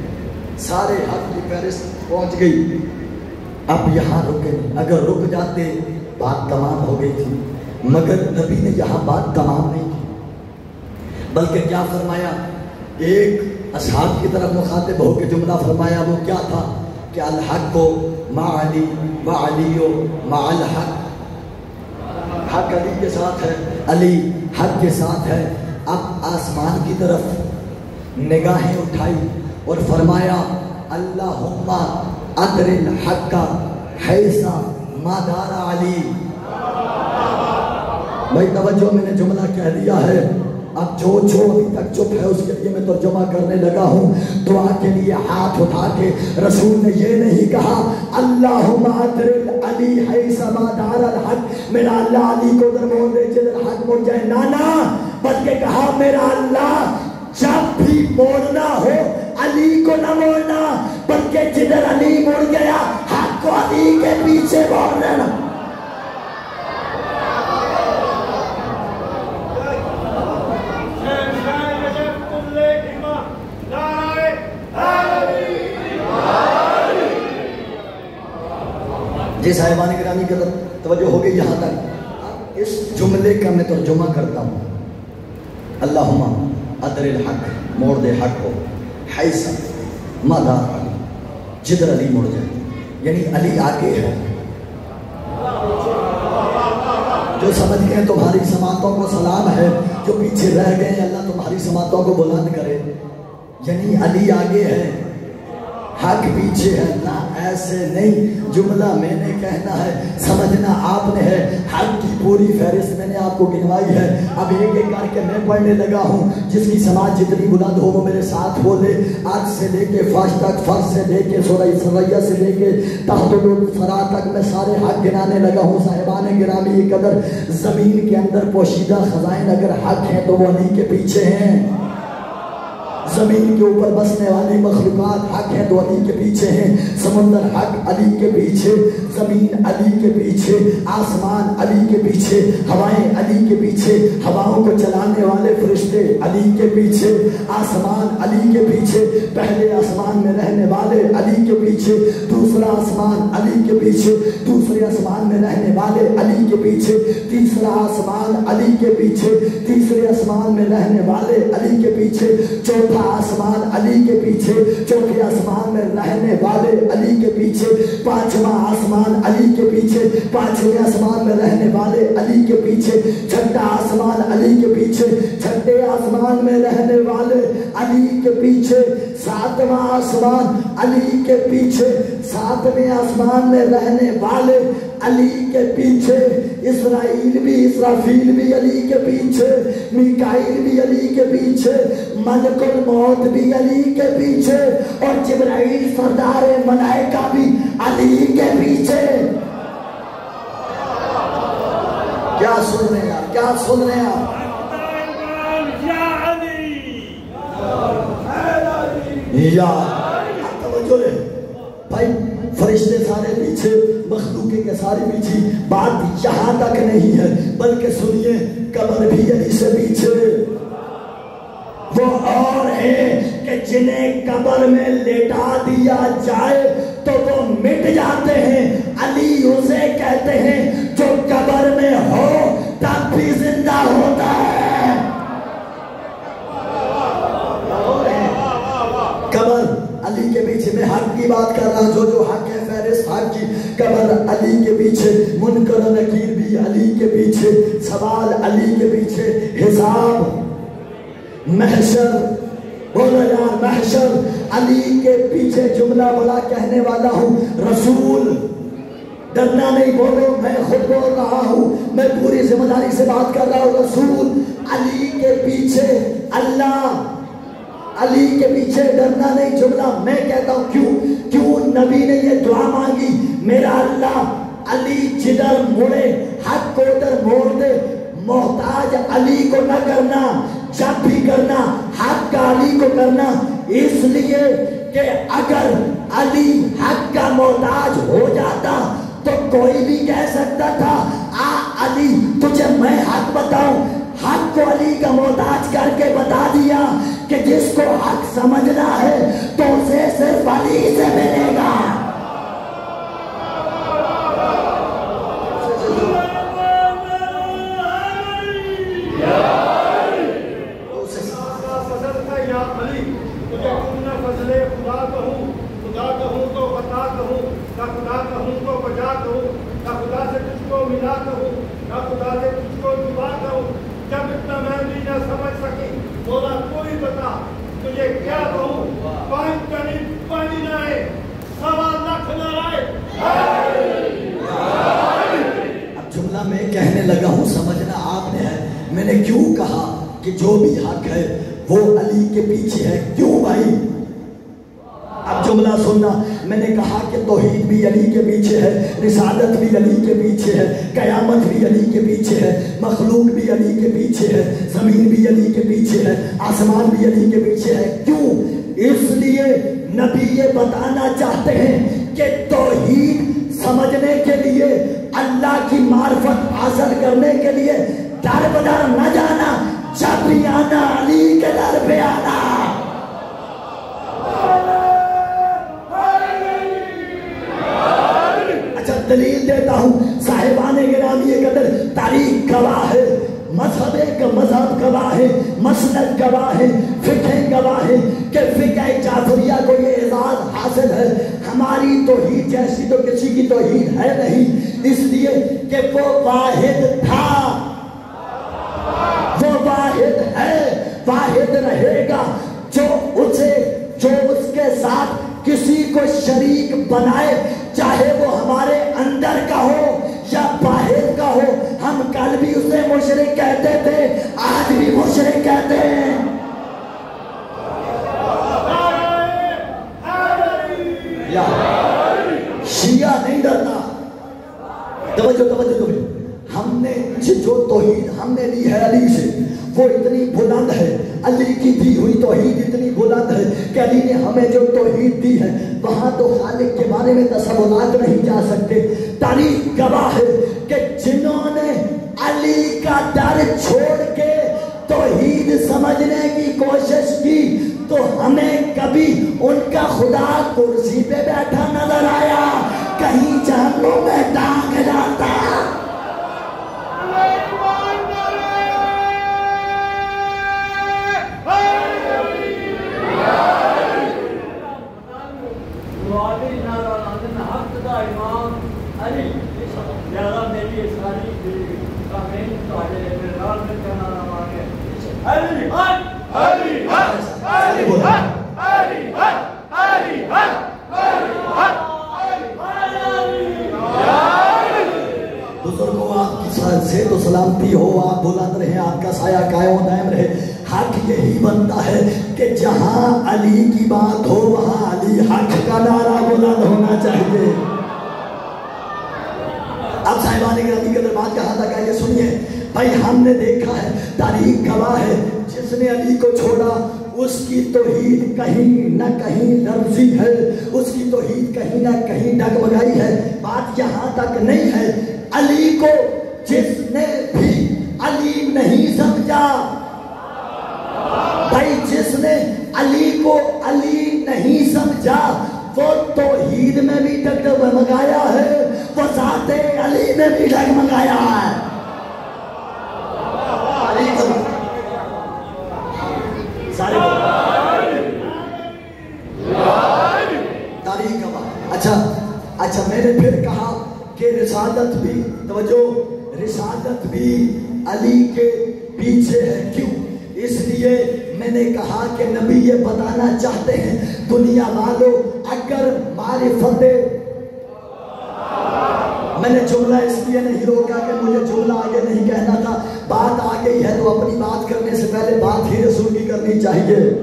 سارے حق کی فہرست پہنچ گئی، اب یہاں رکے نہیں۔ اگر رک جاتے بات تمام ہو گئی تھی، مگر نبی نے یہاں بات تمام نہیں کی، بلکہ کیا فرمایا؟ ایک اصحاب کی طرف مخاطب ہو کے جملہ فرمایا، وہ کیا تھا کہ الحق کو مع علی و علی مع الحق، حق علی کے ساتھ ہے، علی حق کے ساتھ ہے۔ اب آسمان کی طرف نگاہیں اٹھائی اور فرمایا اللہم ادر الحق حیث ما دار علی۔ بھائی توجہ، میں نے جملہ کہہ دیا ہے، اب جو ابھی تک چپ ہے اس کے لیے میں ترجمہ کرنے لگا ہوں۔ دعا کے لیے ہاتھ اٹھا کے رسول نے یہ نہیں کہا اللہم ادر علی حیث ما دار الحق، میرا اللہ علی کو ادھر موڑ دے جدھر حق مڑ جائے، نانا، بلکہ کہا میرا اللہ جب بھی موڑنا ہو علی کو نہ موڑنا، بلکہ جدھر علی مڑ گیا حق کو علی کے پیچھے موڑ لینا۔ جی صاحبان گرامی کا توجہ ہو گئی یہاں تک۔ اس جملے کا میں ترجمہ کرتا ہوں، اللہم ادر الحق، موڑ دے حق کو، حیث ما دار علی، جدھر علی مڑ جائے، یعنی علی آگے ہے۔ جو سمجھ گئے تمہاری سماعتوں کو سلام ہے، جو پیچھے رہ گئے اللہ تمہاری سماعتوں کو بلند کرے، یعنی علی آگے ہے، حق پیچھے ہے۔ نہ ایسے نہیں، جملہ میں نے کہنا ہے، سمجھنا آپ نے ہے۔ حق کی پوری فہرست میں نے آپ کو گنوائی ہے، اب ایک ایک کر کے میں پڑھنے لگا ہوں۔ جس کی سماعت جتنی بلند ہو وہ میرے ساتھ بولے۔ آج سے لے کے فرش تک، فرش سے لے کے سورہ سریا سے لے کے تحت الفرا تک میں سارے حق گنانے لگا ہوں۔ صاحبان گرامی قدر، زمین کے اندر پوشیدہ خزائن اگر حق ہیں تو وہ علی کے پیچھے ہیں۔ زمین کے اوپر بسنے والی مخلوقات حق ہیں تو علی کے پیچھے ہیں۔ سمندر حق علی کے پیچھے، زمین علی کے پیچھے، آسمان علی کے پیچھے، ہوائیں علی کے پیچھے، ہواؤں کو چلانے والے فرشتے علی کے پیچھے آسمان، علی کے پیچھے پہلے آسمان میں رہنے والے علی کے پیچھے دوسرا آسمان، علی کے پیچھے دوسرے آسمان میں رہنے والے علی کے پیچھے تیسرا آسمان، علی کے پیچھے تیسرے آسمان میں رہنے والے علی کے پیچھے چوتھا آسمان، علی کے پیچھے چوتھے آسمان میں رہنے والے علی کے پیچھے پانچواں آسمان، علی کے پیچھے پانچویں آسمان میں رہنے والے علی کے پیچھے چھٹا آسمان، علی کے پیچھے چھٹے آسمان میں رہنے والے علی کے پیچھے ساتواں آسمان، علی کے پیچھے ساتویں آسمان میں رہنے والے علی کے پیچھے اسرائیل بھی اسرافیل بھی علی کے پیچھے میکائیل بھی علی کے پیچھے ملک الموت بھی علی کے پیچھے اور جبرائیل سردار ملائکہ بھی علی کے پیچھے۔ کیا سن رہے ہیں آپ؟ کیا سن رہے ہیں آپ؟ یا توجہ ہے بھائی، فرشتے سارے پیچھے، مخلوقیں کے سارے پیچھے، بات یہاں تک نہیں ہے بلکہ سنیے قبر بھی علی سے پیچھے۔ وہ اور ہیں کہ جنہیں قبر میں لیٹا دیا جائے تو وہ مٹ جاتے ہیں، علی اسے کہتے ہیں جو قبر میں ہو تب بھی زندہ ہوتا ہے۔ قبر علی کے پیچھے، میں حق کی بات کر رہا ہوں، جو حق ہے فہرست حق کی، قبر علی کے پیچھے، منکر و نکیر بھی علی کے پیچھے، سوال علی کے پیچھے، حساب محشر، بولو یار محشر علی کے پیچھے۔ جملہ بڑا کہنے والا ہوں، رسول ڈرنا نہیں، بولو میں خود بول رہا ہوں، میں پوری ذمہ داری سے بات کر رہا ہوں، رسول علی کے پیچھے، اللہ علی کے پیچھے، ڈرنا نہیں۔ جملہ میں کہتا ہوں کیوں نبی نے یہ دعا مانگی، میرا اللہ علی جدھر مڑے حق کو ادھر موڑ دے، محتاج علی کو نہ کرنا، جب بھی کرنا حق کا علی کو کرنا، اس لیے کہ اگر علی حق کا محتاج ہو جاتا تو کوئی بھی کہہ سکتا تھا علی تجھے میں حق بتاؤں، حق کو علی کا محتاج کر کے بتا دیا کہ جس کو حق سمجھنا ہے تو اسے صرف علی سے ملے گا۔ جب اتنا میں بھی نہ سمجھ سکی بولا کوئی بتا تجھے کیا کہوں، پانچ کنی پانی نہ ہے، 1.25 لاکھ نہ آئے۔ اب جملہ میں کہنے لگا ہوں، سمجھنا آپ نے ہے، میں نے کیوں کہا کہ جو بھی حق ہے وہ علی کے پیچھے ہے، کیوں بھائی؟ اب جملہ سننا، میں نے کہا کہ توحید بھی علی کے پیچھے ہے، رسالت بھی علی کے پیچھے ہے، قیامت بھی علی کے پیچھے ہے، مخلوق بھی علی کے پیچھے ہے، زمین بھی علی کے پیچھے ہے، آسمان بھی علی کے پیچھے ہے۔ کیوں؟ اس لیے نبی یہ بتانا چاہتے ہیں کہ توحید سمجھنے کے لیے، اللہ کی معرفت حاصل کرنے کے لیے در بدر نہ جانا، جب بھی آنا علی کے در پہ آنا۔ دلیل دیتا ہوں، صاحبان گرامی قدر، تاریخ گواہ ہے، مذہب گواہ ہے، مسلک گواہ ہے، فقہ گواہ ہے کہ فقہ جعفریہ کو یہ اعزاز حاصل ہے۔ ہماری توحید جیسی تو کسی کی توحید ہے نہیں، اس لیے کہ وہ واحد تھا، وہ واحد ہے، واحد رہے گا۔ جو اس کے ساتھ کسی کو شریک بنائے، چاہے وہ ہمارے اندر کا ہو یا باہر کا ہو، ہم کل بھی اسے مشرک کہتے تھے، آج بھی مشرک کہتے ہیں۔ شیعہ نہیں ڈرتا، توجہ ہم نے جو توحید ہم نے لی ہے علی سے، وہ اتنی بلند ہے، علی کی دی ہوئی توحید اتنی بلند ہے کہ علی نے ہمیں جو توحید دی ہے وہاں تو خالق کے بارے میں تصورات نہیں جا سکتے۔ تاریخ گواہ ہے کہ جنہوں نے علی کا در چھوڑ کے توحید سمجھنے کی کوشش کی تو ہمیں کبھی ان کا خدا کرسی پہ بیٹھا نظر آیا، کہیں جہنم میں ٹانگ جاتا۔ بزرگوں آپ کی سے تو سلامتی ہو، آپ بلند رہے، آپ کا سایہ قائم و دائم رہے۔ حق یہی بنتا ہے کہ جہاں علی کی بات ہو وہاں علی حق کا نعرہ بلند ہونا چاہیے۔ اب صاحبان گرامی کے دربار کہاں تک ہے یہ سنیے بھائی، ہم نے دیکھا ہے، تاریخ گواہ ہے، جس نے علی کو چھوڑا اس کی توحید کہیں نہ کہیں لفظی ہے، اس کی توحید کہیں نہ کہیں ڈگمگائی ہے۔ بات یہاں تک نہیں ہے، علی کو جس نے بھی علی نہیں سمجھا، بھائی جس نے علی کو علی نہیں سمجھا وہ توحید میں بھی ڈگمگایا ہے، وہ ذات علی میں بھی ڈگمگایا ہے۔ تاریخ گواہ۔ اچھا میں نے پھر کہا کہ رسالت بھی، توجہ، رسالت بھی علی کے پیچھے ہے۔ کیوں؟ اس لیے میں نے کہا کہ نبی یہ بتانا چاہتے ہیں دنیا والوں، اگر معرفت، میں نے جملہ اس لیے نہیں روکا کہ مجھے جملہ آگے نہیں کہنا تھا، بات آ گئی ہے تو اپنی بات کرنے سے پہلے بات ہی رسول کی کرنی چاہیے۔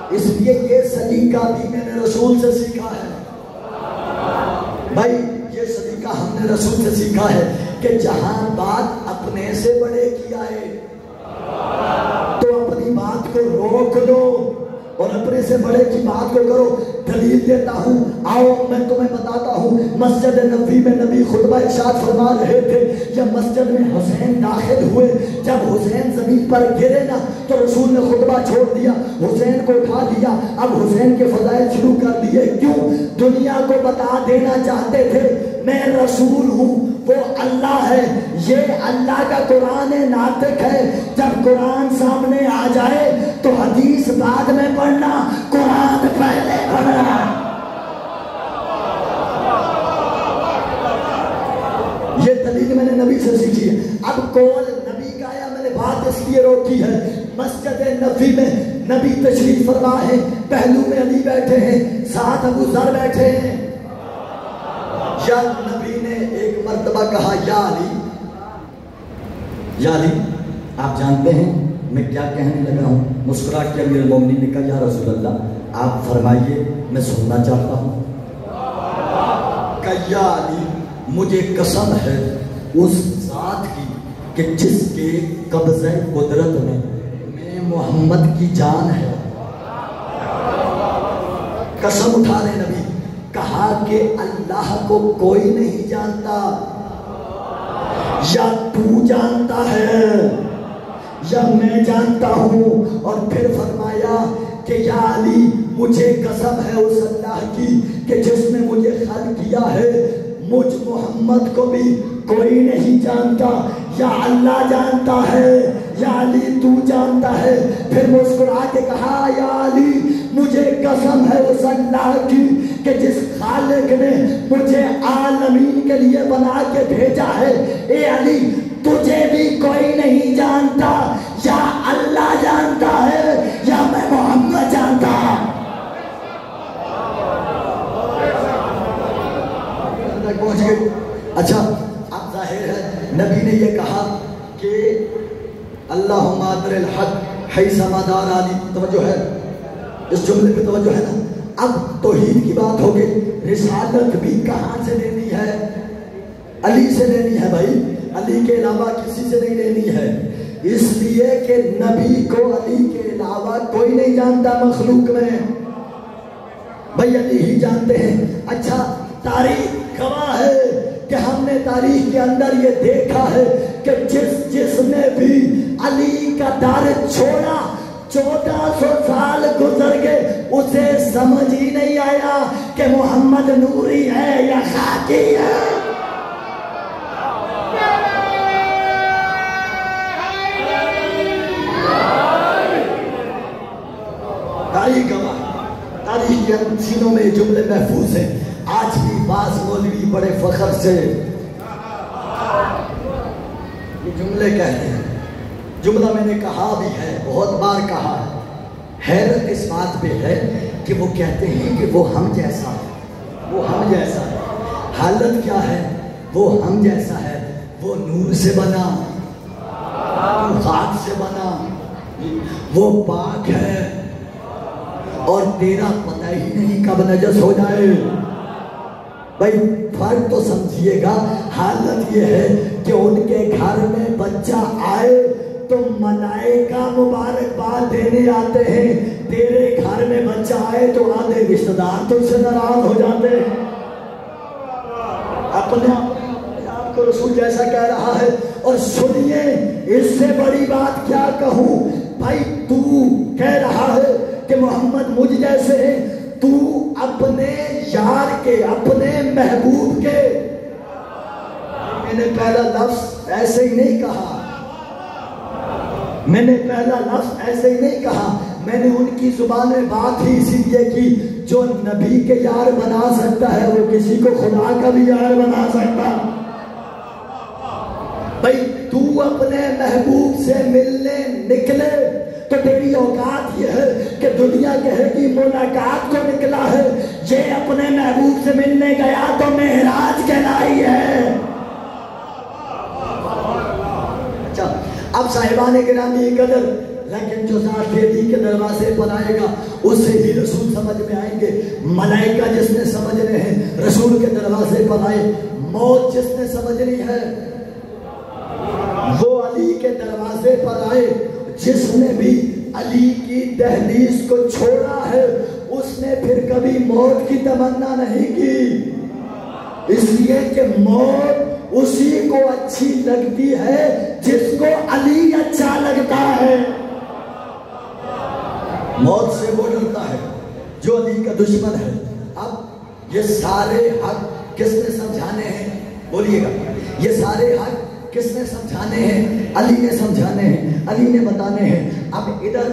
اس لیے یہ سلیقہ بھی میں نے رسول سے سیکھا ہے بھائی، یہ سلیقہ ہم نے رسول سے سیکھا ہے کہ جہاں بات اپنے سے بڑے کی آئے تو اپنی بات کو روک دو اور اپنے سے بڑے کی بات کو کرو۔ دلیل دیتا ہوں، آؤ میں تمہیں بتاتا ہوں۔ مسجد نبوی میں نبی خطبہ ارشاد فرما رہے تھے، جب مسجد میں حسین داخل ہوئے، جب حسین زمین پر گرے نا تو رسول نے خطبہ چھوڑ دیا، حسین کو اٹھا دیا، اب حسین کے فضائل شروع کر دیے۔ کیوں؟ دنیا کو بتا دینا چاہتے تھے میں رسول ہوں، وہ اللہ ہے، یہ اللہ کا قرآن ناطق ہے۔ جب قرآن سامنے آ جائے تو حدیث بعد میں پڑھنا، قرآن پہلے پڑھنا۔ یہ دلیل میں نے نبی سے سیکھی ہے۔ اب قول نبی کا آیا، میں نے بات اس لیے روکی ہے، مسجد نبوی میں نبی تشریف فرما ہے، پہلو میں علی بیٹھے ہیں، ساتھ ابو ذر بیٹھے ہیں۔ یا نبی نے ایک مرتبہ کہا یا علی، یا علی، آپ جانتے ہیں میں کیا کہنے لگا ہوں؟ مسکرا کے امیر المومنین نے کہا یا رسول اللہ آپ فرمائیے، میں سننا چاہتا ہوں۔ کہ یا علی، مجھے قسم ہے اس ذات کی کہ جس کے قبضہ قدرت میں محمد کی جان ہے۔ قسم اٹھا رہے نبی، کہا کہ اللہ کو کوئی نہیں جانتا، یا تو جانتا ہے یا میں جانتا ہوں۔ اور پھر فرمایا کہ یا علی، مجھے قسم ہے اس اللہ کی کہ جس نے مجھے خلق کیا ہے، مجھ محمد کو بھی کوئی نہیں جانتا، یا اللہ جانتا ہے یا علی تو جانتا ہے۔ پھر مسکرا کے کہا یا علی، مجھے قسم ہے اس اللہ کی کہ جس خالق نے مجھے عالمین کے لیے بنا کے بھیجا ہے، اے علی تجھے بھی کوئی نہیں جانتا، یا اللہ جانتا ہے یا میں محمد جانتا۔ پہنچ گئے۔ اچھا اب ظاہر ہے نبی نے یہ کہا کہ اللہم ادر الحق حیثما دار علی، توجہ ہے اس جملے پہ، توجہ ہے نا۔ اب توحید کی بات ہو گئی، رسالت بھی کہاں سے لینی ہے؟ علی سے لینی ہے بھائی، علی کے علاوہ کسی سے نہیں لینی ہے، اس لیے کہ نبی کو علی کے علاوہ کوئی نہیں جانتا مخلوق میں، بھائی علی ہی جانتے ہیں۔ اچھا تاریخ گواہ ہے کہ ہم نے تاریخ کے اندر یہ دیکھا ہے کہ جس نے بھی علی کا در چھوڑا 1400 سال گزر گئے، اسے سمجھ ہی نہیں آیا کہ محمد نوری ہے یا خاکی ہے۔ تاریخ گواہ، تاریخ کے سینوں میں جملے محفوظ ہیں۔ آج بھی بعض مولوی بڑے فخر سے یہ جملے کہتے ہیں۔ جملہ میں نے کہا بھی ہے، بہت بار کہا ہے۔ حیرت اس بات پہ ہے کہ وہ کہتے ہیں کہ وہ ہم جیسا ہے، وہ ہم جیسا ہے۔ حالت کیا ہے؟ وہ ہم جیسا ہے، وہ نور سے بنا، وہ خاک سے بنا، وہ پاک ہے، اور تیرا پتہ ہی نہیں کب نجس ہو جائے۔ بھائی فرق تو سمجھیے گا۔ حالت یہ ہے کہ ان کے گھر میں بچہ آئے تو ملائکہ مبارکباد دینے آتے ہیں، تیرے گھر میں بچہ آئے تو آدھے رشتہ دار تم سے ناراض ہو جاتے ہیں۔ اپنے آپ کو رسول جیسا کہہ رہا ہے۔ اور سنیے، اس سے بڑی بات کیا کہوں بھائی، تو کہہ رہا ہے کہ محمد مجھ جیسے ہیں، تو اپنے یار کے، اپنے محبوب کے، میں نے پہلا لفظ ایسے ہی نہیں کہا، میں نے پہلا لفظ ایسے ہی نہیں کہا، میں نے ان کی زبان میں بات ہی اسی لیے کی، جو نبی کے یار بنا سکتا ہے وہ کسی کو خدا کا بھی یار بنا سکتا۔ بھائی تو اپنے محبوب سے ملنے نکلے تو تیری اوقات یہ ہے کہ دنیا کہے گی ملاقات کو نکلا ہے، یہ اپنے محبوب سے ملنے گیا تو معراج کہلائی ہے۔ اچھا، اب صاحبان گرامی قدر، لیکن جو ذات بیدی کے دروازے پر آئے گا اسے ہی رسول سمجھ میں آئیں گے۔ ملائکہ جس نے سمجھنے ہیں رسول کے دروازے پر آئے، موت جس نے سمجھنی ہے وہ علی کے دروازے پر آئے۔ جس نے بھی علی کی دہلیز کو چھوڑا ہے اس نے پھر کبھی موت کی تمنا نہیں کی، اس لیے کہ موت اسی کو اچھی لگتی ہے جس کو علی اچھا لگتا ہے۔ موت سے وہ ڈرتا ہے جو علی کا دشمن ہے۔ اب یہ سارے حق کس نے سمجھانے ہیں؟ بولیے گا، یہ سارے حق کس نے سمجھانے ہیں؟ علی نے سمجھانے ہیں، علی نے بتانے ہیں۔ اب ادھر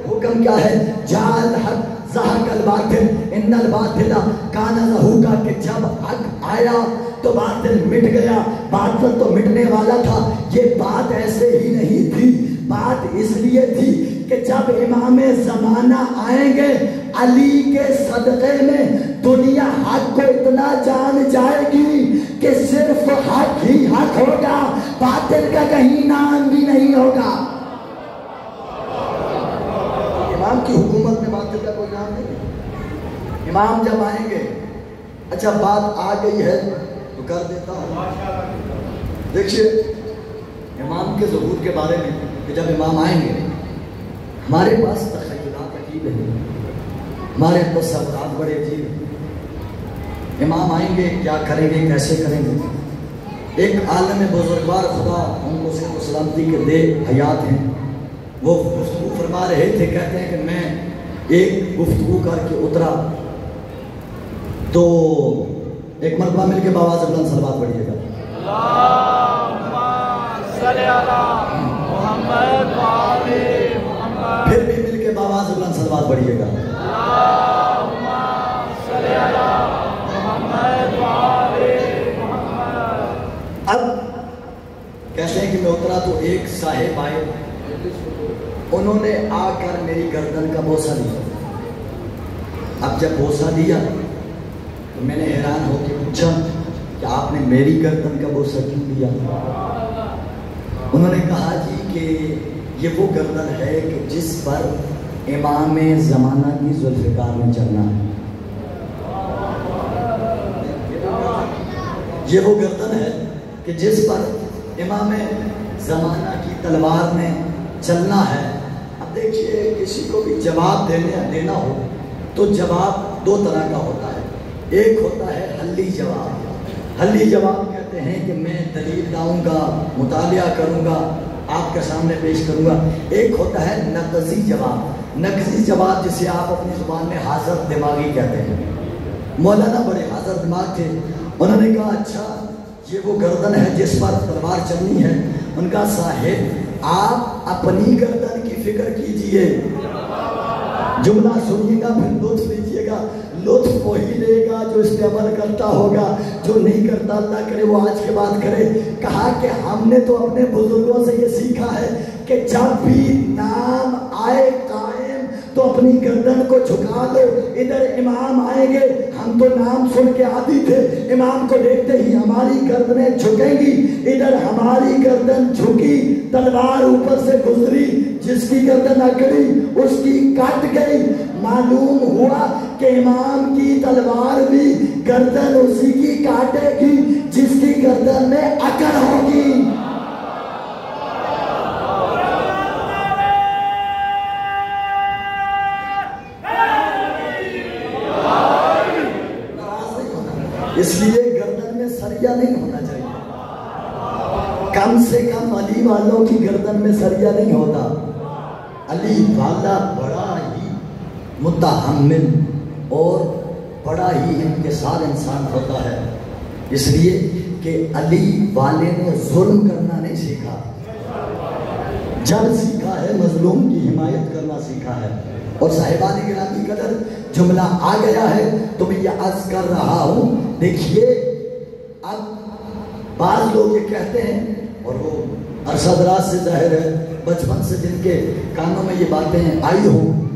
حکم کیا ہے؟ جعل حق زہق الباطل ان الباطل کان زہوقا، کہ جب حق آیا تو باطل مٹ گیا۔ باطل تو مٹنے والا تھا، یہ بات ایسے ہی نہیں تھی، بات اس لیے تھی کہ جب امام زمانہ آئیں گے علی کے صدقے میں دنیا حق کو اتنا جان جائے گی کہ صرف حق ہی حق ہوگا، باطل کا کہیں نام بھی نہیں ہوگا۔ امام کی حکومت میں باطل کا کوئی نام نہیں۔ امام جب آئیں گے، اچھا بات آ گئی ہے تو کر دیتا ہوں۔ دیکھیے امام کے ظہور کے بارے میں کہ جب امام آئیں گے ہمارے پاس تخیلات عجیب ہیں، ہمارے تصورات بڑے عجیب ہیں۔ امام آئیں گے کیا کریں گے، کیسے کریں گے؟ ایک عالم بزرگوار خدا ہم کو سلامتی کے دے حیات ہیں، وہ گفتگو فرما رہے تھے، کہتے ہیں کہ میں ایک گفتگو کر کے اترا تو ایک مرتبہ مل کے باواز بلند صلوات پڑھیے گا، پھر بھی مل کے باواز بلند صلوات پڑھیے گا۔ اب کہتے ہیں کہ میں اترا تو ایک صاحب آئے، انہوں نے آ کر میری گردن کا بوسہ لیا۔ اب جب بوسہ دیا تو میں نے حیران ہو کے پوچھا کہ آپ نے میری گردن کا بوسہ کیوں دیا؟ انہوں نے کہا جی کہ یہ وہ گردن ہے کہ جس پر امام زمانہ کی ذوالفقار میں چلنا ہے، یہ وہ گردن ہے کہ جس پر امام زمانہ کی تلوار میں چلنا ہے۔ اب دیکھیے کسی کو بھی جواب دینا ہو تو جواب دو طرح کا ہوتا ہے، ایک ہوتا ہے حلی جواب۔ حلی جواب کہتے کہتے ہیں کہ میں دلیل لاؤں گا، مطالعہ کروں گا، آپ کے سامنے پیش کروں گا۔ ایک ہوتا ہے نقضی جواب، نقضی جواب جسے آپ اپنی زبان میں حاضر دماغی کہتے ہیں۔ مولانا بڑے حاضر دماغ تھے، انہوں نے کہا اچھا یہ وہ گردن ہے جس پر تلوار چلنی ہے؟ ان کا صاحب آپ اپنی گردن کی فکر کیجئے، جملہ سنیے گا پھر لطف لیجئے گا، لطف وہی لے گا جو اس پہ عمل کرتا ہوگا، جو نہیں کرتا اللہ کرے وہ آج کے بعد کرے۔ کہا کہ ہم نے تو اپنے بزرگوں سے یہ سیکھا ہے کہ جب بھی نام آئے قائم تو اپنی گردن کو جھکا دو۔ ادھر امام آئیں گے، ہم تو نام سن کے عادی تھے، امام کو دیکھتے ہی ہماری گردنیں جھکیں گی، ادھر ہماری گردن جھکی، تلوار اوپر سے گزری، جس کی گردن اکڑی اس کی کٹ گئی۔ معلوم ہوا کہ امام کی تلوار بھی گردن اسی کی کاٹے گی جس کی گردن میں اکڑ ہوگی۔ اس لیے گردن میں سریا نہیں ہونا چاہیے، کم سے کم علی والوں کی گردن میں سریا نہیں ہوتا۔ علی والا بڑا ہی متحمل اور بڑا ہی انکسار انسان ہوتا ہے، اس لیے کہ علی والے نے ظلم کرنا نہیں سیکھا، جب سیکھا ہے مظلوم کی حمایت کرنا سیکھا ہے۔ اور صاحبان گرامی قدر جملہ آ گیا ہے تو میں یہ عرض کر رہا ہوں، دیکھیے اب بعض لوگ یہ کہتے ہیں، اور وہ عرصہ دراز سے ظاہر ہے بچپن سے جن کے کانوں میں یہ باتیں آئی ہوں،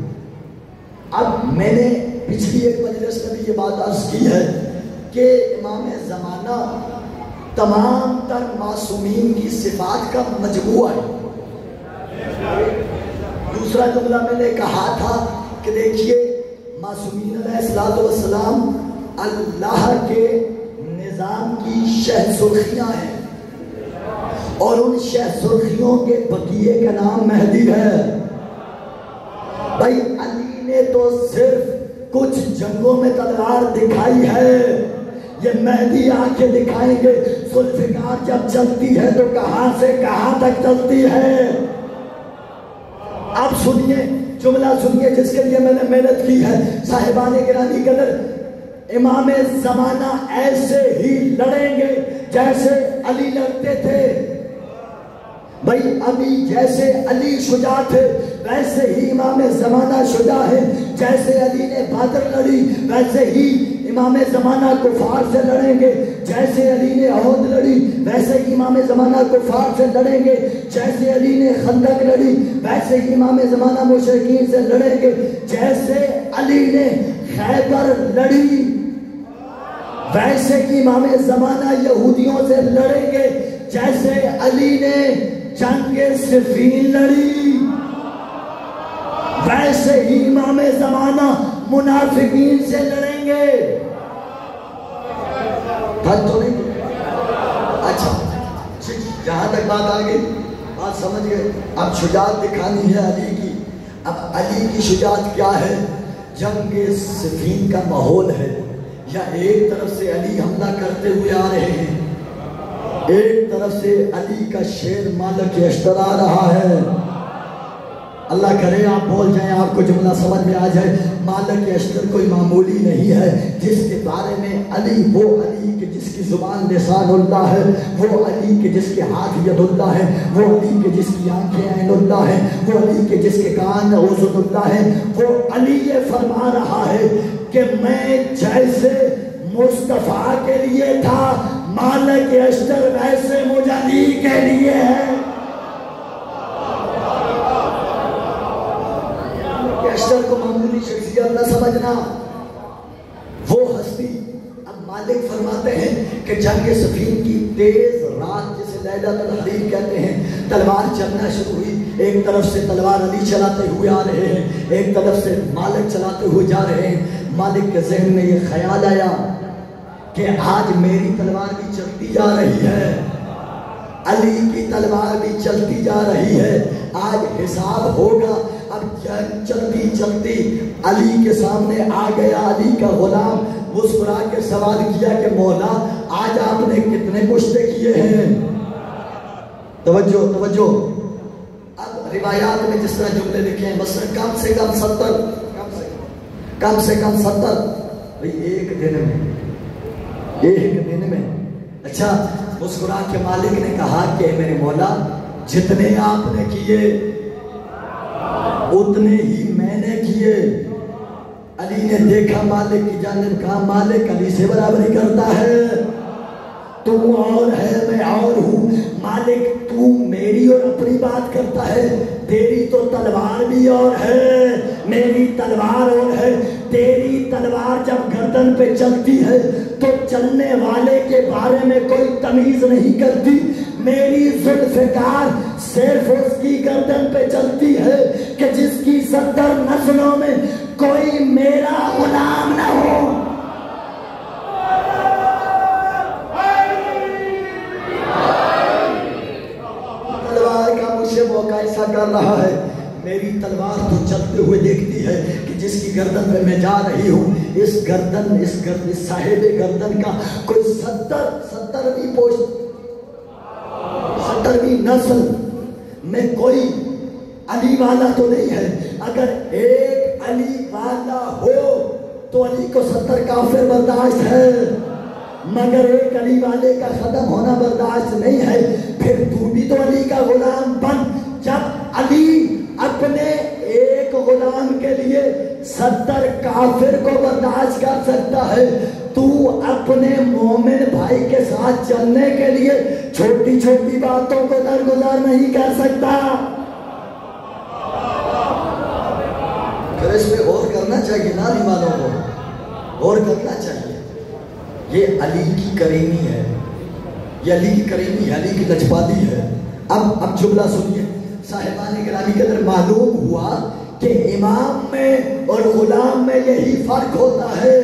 اب میں نے پچھلی ایک مجلس میں بھی یہ بات عرض کی ہے کہ امام زمانہ تمام تر معصومین کی صفات کا مجموعہ ہے۔ دوسرا جملہ میں نے کہا تھا کہ دیکھیے معصومین علیہ السلام اللہ کے نظام کی شہ سرخیاں ہیں، اور ان شہ سرخیوں کے بقیے کا نام مہدی ہے۔ بھائی علی نے تو صرف کچھ جنگوں میں تلوار دکھائی ہے، یہ مہدی آنکھیں دکھائیں گے۔ ذوالفقار جب چلتی ہے تو کہاں سے کہاں تک چلتی ہے؟ اب سنیے جملہ سنیے جس کے لیے میں نے محنت کی ہے۔ صاحبان گرامی قدر امام زمانہ ایسے ہی لڑیں گے جیسے علی لڑتے تھے۔ بھائی ابھی جیسے علی شجاع تھے ویسے ہی امام زمانہ شجاع ہے، جیسے علی نے بدر لڑی ویسے ہی امام زمانہ کفار سے لڑیں گے، جیسے علی نے احد لڑی ویسے ہی امام زمانہ کفار سے لڑیں گے، جیسے علی نے خندق لڑی ویسے ہی امام زمانہ مشرکین سے لڑیں گے، جیسے علی نے خیبر لڑی ویسے ہی امام زمانہ یہودیوں سے لڑیں گے، جیسے علی نے جنگ صفین لڑی ویسے ہی امام زمانہ منافقین سے لڑیں گے۔ تو نہیں اچھا جہاں تک بات آ گئی، بات سمجھ گئے۔ اب شجاعت دکھانی ہے علی کی۔ اب علی کی شجاعت کیا ہے؟ جنگ صفین کا ماحول ہے، یا ایک طرف سے علی حملہ کرتے ہوئے آ رہے ہیں، ایک طرف سے علی کا شیر مالک اشتر آ رہا ہے۔ اللہ کرے آپ بول جائیں، آپ کو جملہ سمجھ میں آ جائے۔ مالک اشتر کوئی معمولی نہیں ہے، جس کے بارے میں علی، وہ علی کہ جس کی زبان لسان اللہ ہے، وہ علی کہ جس کے ہاتھ ید اللہ ہے، وہ علی کہ جس کی آنکھیں عین اللہ ہے، وہ علی کہ جس کے کان اذن اللہ ہے۔ وہ علی یہ فرما رہا ہے کہ میں جیسے مصطفیٰ کے لیے تھا، مالک اشتر ویسے مجھ علی کے لیے ہے۔ اشتر کو معمولی شخصیت نہ سمجھنا، وہ ہستی۔ اب مالک فرماتے ہیں کہ جنگ صفین کی تیز رات جسے لیلۃ الحریر کہتے ہیں، تلوار چلنا شروع ہوئی۔ ایک طرف سے تلوار علی چلاتے ہوئے آ رہے ہیں، ایک طرف سے مالک چلاتے ہوئے جا رہے ہیں۔ مالک کے ذہن میں یہ خیال آیا کہ آج میری تلوار بھی چلتی جا رہی ہے، علی کی تلوار بھی چلتی جا رہی ہے، آج حساب ہوگا۔ اب چلتی چلتی علی کے سامنے آ گیا علی کا غلام، مسکرا کے سوال کیا کہ مولا آج آپ نے کتنے کشتے کیے ہیں؟ توجہ توجہ. اب روایات میں جس طرح جملے لکھے ہیں مثلا کم سے کم 70 کم سے کم 70 بھئی ایک دن میں اچھا مسکرا کے مالک نے کہا کہ میرے مولا جتنے آپ نے کیے اتنے ہی میں نے کیے. علی نے دیکھا مالک کی جانب، کہا مالک علی سے برابری کرتا ہے، تو اور ہے میں اور ہوں. مالک تو میری اور اپنی بات کرتا ہے، تیری تو تلوار بھی اور ہے، میری تلوار اور ہے. تیری تلوار جب گردن پہ چلتی ہے تو چلنے والے کے بارے میں کوئی تمیز نہیں کرتی. میری ذوالفقار صرف اس کی گردن پہ چلتی ہے کہ جس کی 70 نسلوں میں کوئی میرا غلام نہ ہو. تلوار کا مجھے موقع ایسا کر رہا ہے، میری تلوار تو چلتے ہوئے دیکھتی ہے کہ جس کی گردن میں میں جا رہی ہوں اس صاحب گردن کا کوئی 70ویں نسل میں کوئی علی والا تو نہیں ہے. اگر ایک علی والا ہو تو علی کو 70 کافر برداشت ہے، مگر ایک علی والے کا ختم ہونا برداشت نہیں ہے. پھر تو بھی تو علی کا غلام بن. جب علی اپنے ایک غلام کے لیے 70 کافر کو برداشت کر سکتا ہے، تو اپنے مومن بھائی کے ساتھ چلنے کے لیے چھوٹی چھوٹی باتوں کو درگزر نہیں کر سکتا. پھر اس پہ غور کرنا چاہیے نا، علی والوں کو غور کرنا چاہیے. یہ علی کی کریمی ہے، یہ علی کی کریمی ہے، علی کی لجپالی ہے. اب جملہ سنیے. صاحبان گرامی کے اندر معلوم ہوا کہ امام میں اور غلام میں یہی فرق ہوتا ہے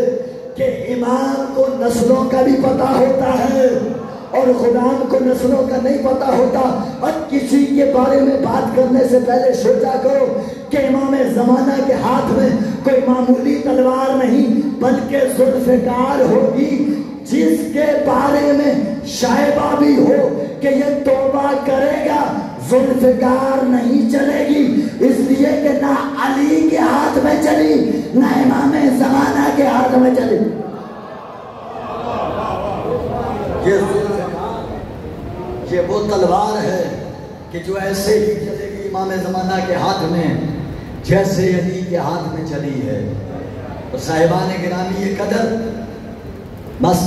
کہ امام کو نسلوں کا بھی پتہ ہوتا ہے اور غلام کو نسلوں کا نہیں پتہ ہوتا. اور کسی کے بارے میں بات کرنے سے پہلے سوچا کرو کہ امام زمانہ کے ہاتھ میں کوئی معمولی تلوار نہیں بلکہ ذوالفقار ہوگی، جس کے بارے میں شائبہ بھی ہو کہ یہ توبہ کرے گا. ذوالفقار نہیں چلے گی، اس لیے کہ نہ علی کے ہاتھ میں چلی نہ امام زمانہ کے ہاتھ میں چلی. یہ وہ تلوار ہے کہ جو ایسے ہی چلے گی امام زمانہ کے ہاتھ میں جیسے علی کے ہاتھ میں چلی ہے. تو صاحبان گرامی یہ قدر، بس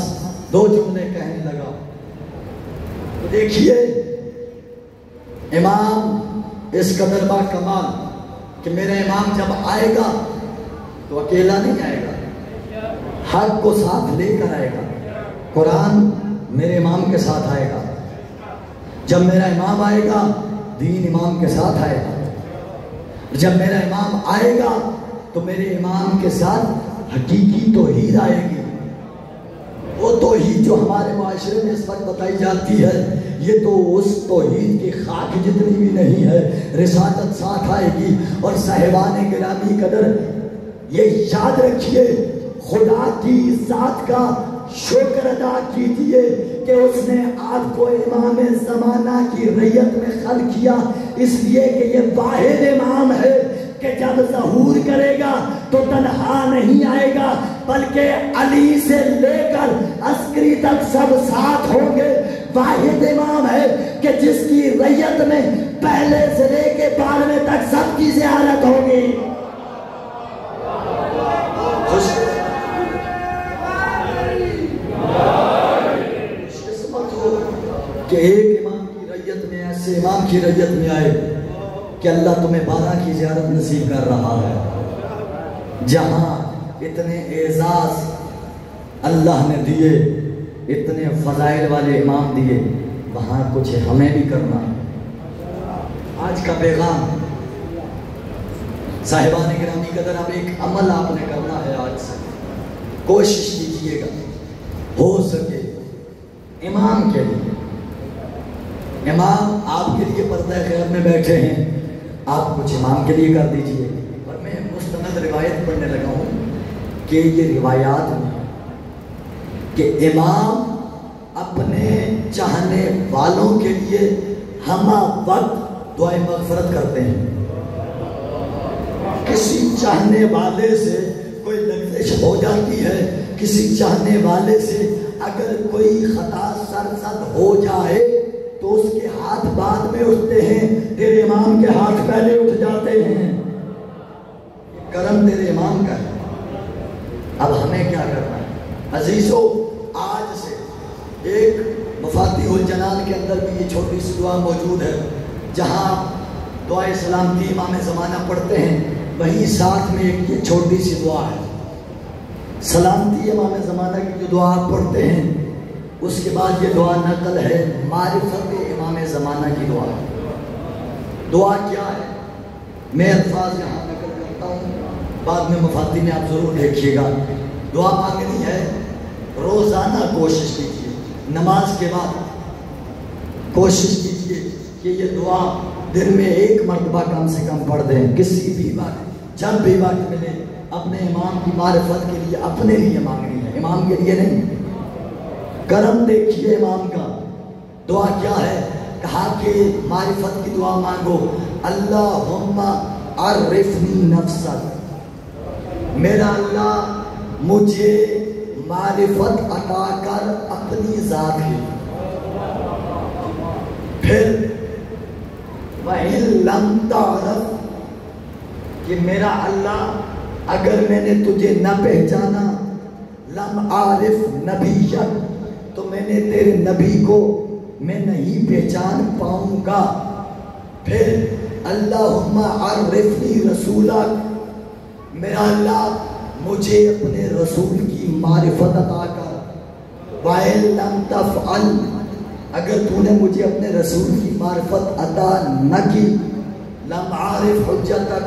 2 جملے کہنے لگا. تو دیکھیے امام اس قدر با کمال کہ میرا امام جب آئے گا تو اکیلا نہیں آئے گا، حق کو ساتھ لے کر آئے گا. قرآن میرے امام کے ساتھ آئے گا. جب میرا امام آئے گا دین امام کے ساتھ آئے گا. جب میرا امام آئے گا تو میرے امام کے ساتھ حقیقی توحید آئے گی. وہ توحید جو ہمارے معاشرے میں اس وقت بتائی جاتی ہے یہ تو اس توحید کی خاک جتنی بھی نہیں ہے. رسالت ساتھ آئے گی. اور صاحبان گرامی قدر یہ یاد رکھیے، خدا کی ذات کا شکر ادا کیجیے کہ اس نے آپ کو امام زمانہ کی ریت میں خلق کیا، اس لیے کہ یہ واحد امام ہے کہ جب ظہور کرے گا تو تنہا نہیں آئے گا بلکہ علی سے لے کر عسکری تک سب ساتھ ہوں گے. واحد امام ہے کہ جس کی ریت میں پہلے سے لے کے 12ویں تک سب کی زیارت ہوگی. کہ ایک امام کی ریت میں ایسے امام کی ریت میں آئے کہ اللہ تمہیں 12 کی زیارت نصیب کر رہا ہے. جہاں اتنے اعزاز اللہ نے دیے، اتنے فضائل والے امام دیے، وہاں کچھ ہمیں بھی کرنا. آج کا پیغام صاحبان گرامی قدر، اب ایک عمل آپ نے کرنا ہے. آج سے کوشش کیجیے گا ہو سکے امام کے لیے، امام آپ کے لیے پردہ خیر میں بیٹھے ہیں، آپ کچھ امام کے لیے کر دیجئے. اور میں مستند روایت پڑھنے لگا ہوں کہ یہ روایات میں کہ امام اپنے چاہنے والوں کے لیے ہم وقت دعائے مغفرت کرتے ہیں. کسی چاہنے والے سے کوئی لغزش ہو جاتی ہے، کسی چاہنے والے سے اگر کوئی خطا سرزد ہو جائے تو اس کے ہاتھ بعد میں اٹھتے ہیں، تیرے امام کے ہاتھ پہلے اٹھ جاتے ہیں. کرم تیرے امام کا ہے. اب ہمیں کیا کرنا ہے عزیزو؟ آج سے ایک مفاتیح الجنان کے اندر بھی یہ چھوٹی سی دعا موجود ہے، جہاں دعائے سلامتی امام زمانہ پڑھتے ہیں، وہیں ساتھ میں ایک یہ چھوٹی سی دعا ہے. سلامتی امام زمانہ کی جو دعا آپ پڑھتے ہیں، اس کے بعد یہ دعا نقل ہے معرفت امام زمانہ کی دعا. دعا کیا ہے؟ میں الفاظ یہاں نقل کرتا ہوں، بعد میں مفاتیح میں آپ ضرور دیکھیے گا. دعا مانگنی ہے، روزانہ کوشش کیجیے، نماز کے بعد کوشش کیجیے کہ یہ دعا دن میں ایک مرتبہ کم سے کم پڑھ دیں. کسی بھی وقت جب بھی وقت ملے اپنے امام کی معرفت کے لیے اپنے لیے مانگنی ہے، امام کے لیے نہیں. کرم دیکھیے امام کا. دعا کیا ہے؟ کہا کہ معرفت کی دعا مانگو. اللہم عرفنی نفسک، میرا اللہ مجھے معرفت عطا کر اپنی ذات کی. پھر وَإِن لَمْ تَعْرَفْ، کہ میرا اللہ اگر میں نے تجھے نہ پہچانا، لم عارف نبیک، تو میں نے تیرے نبی کو میں نہیں پہچان پاؤں گا. پھر اللہم عرفنی رسولک، میرا اللہ مجھے اپنے رسول کی معرفت عطا کر. وَإِن لَمْ تَفْعَلْ، اگر تو نے مجھے اپنے رسول کی معرفت عطا نہ کی، لم عارف حجتک،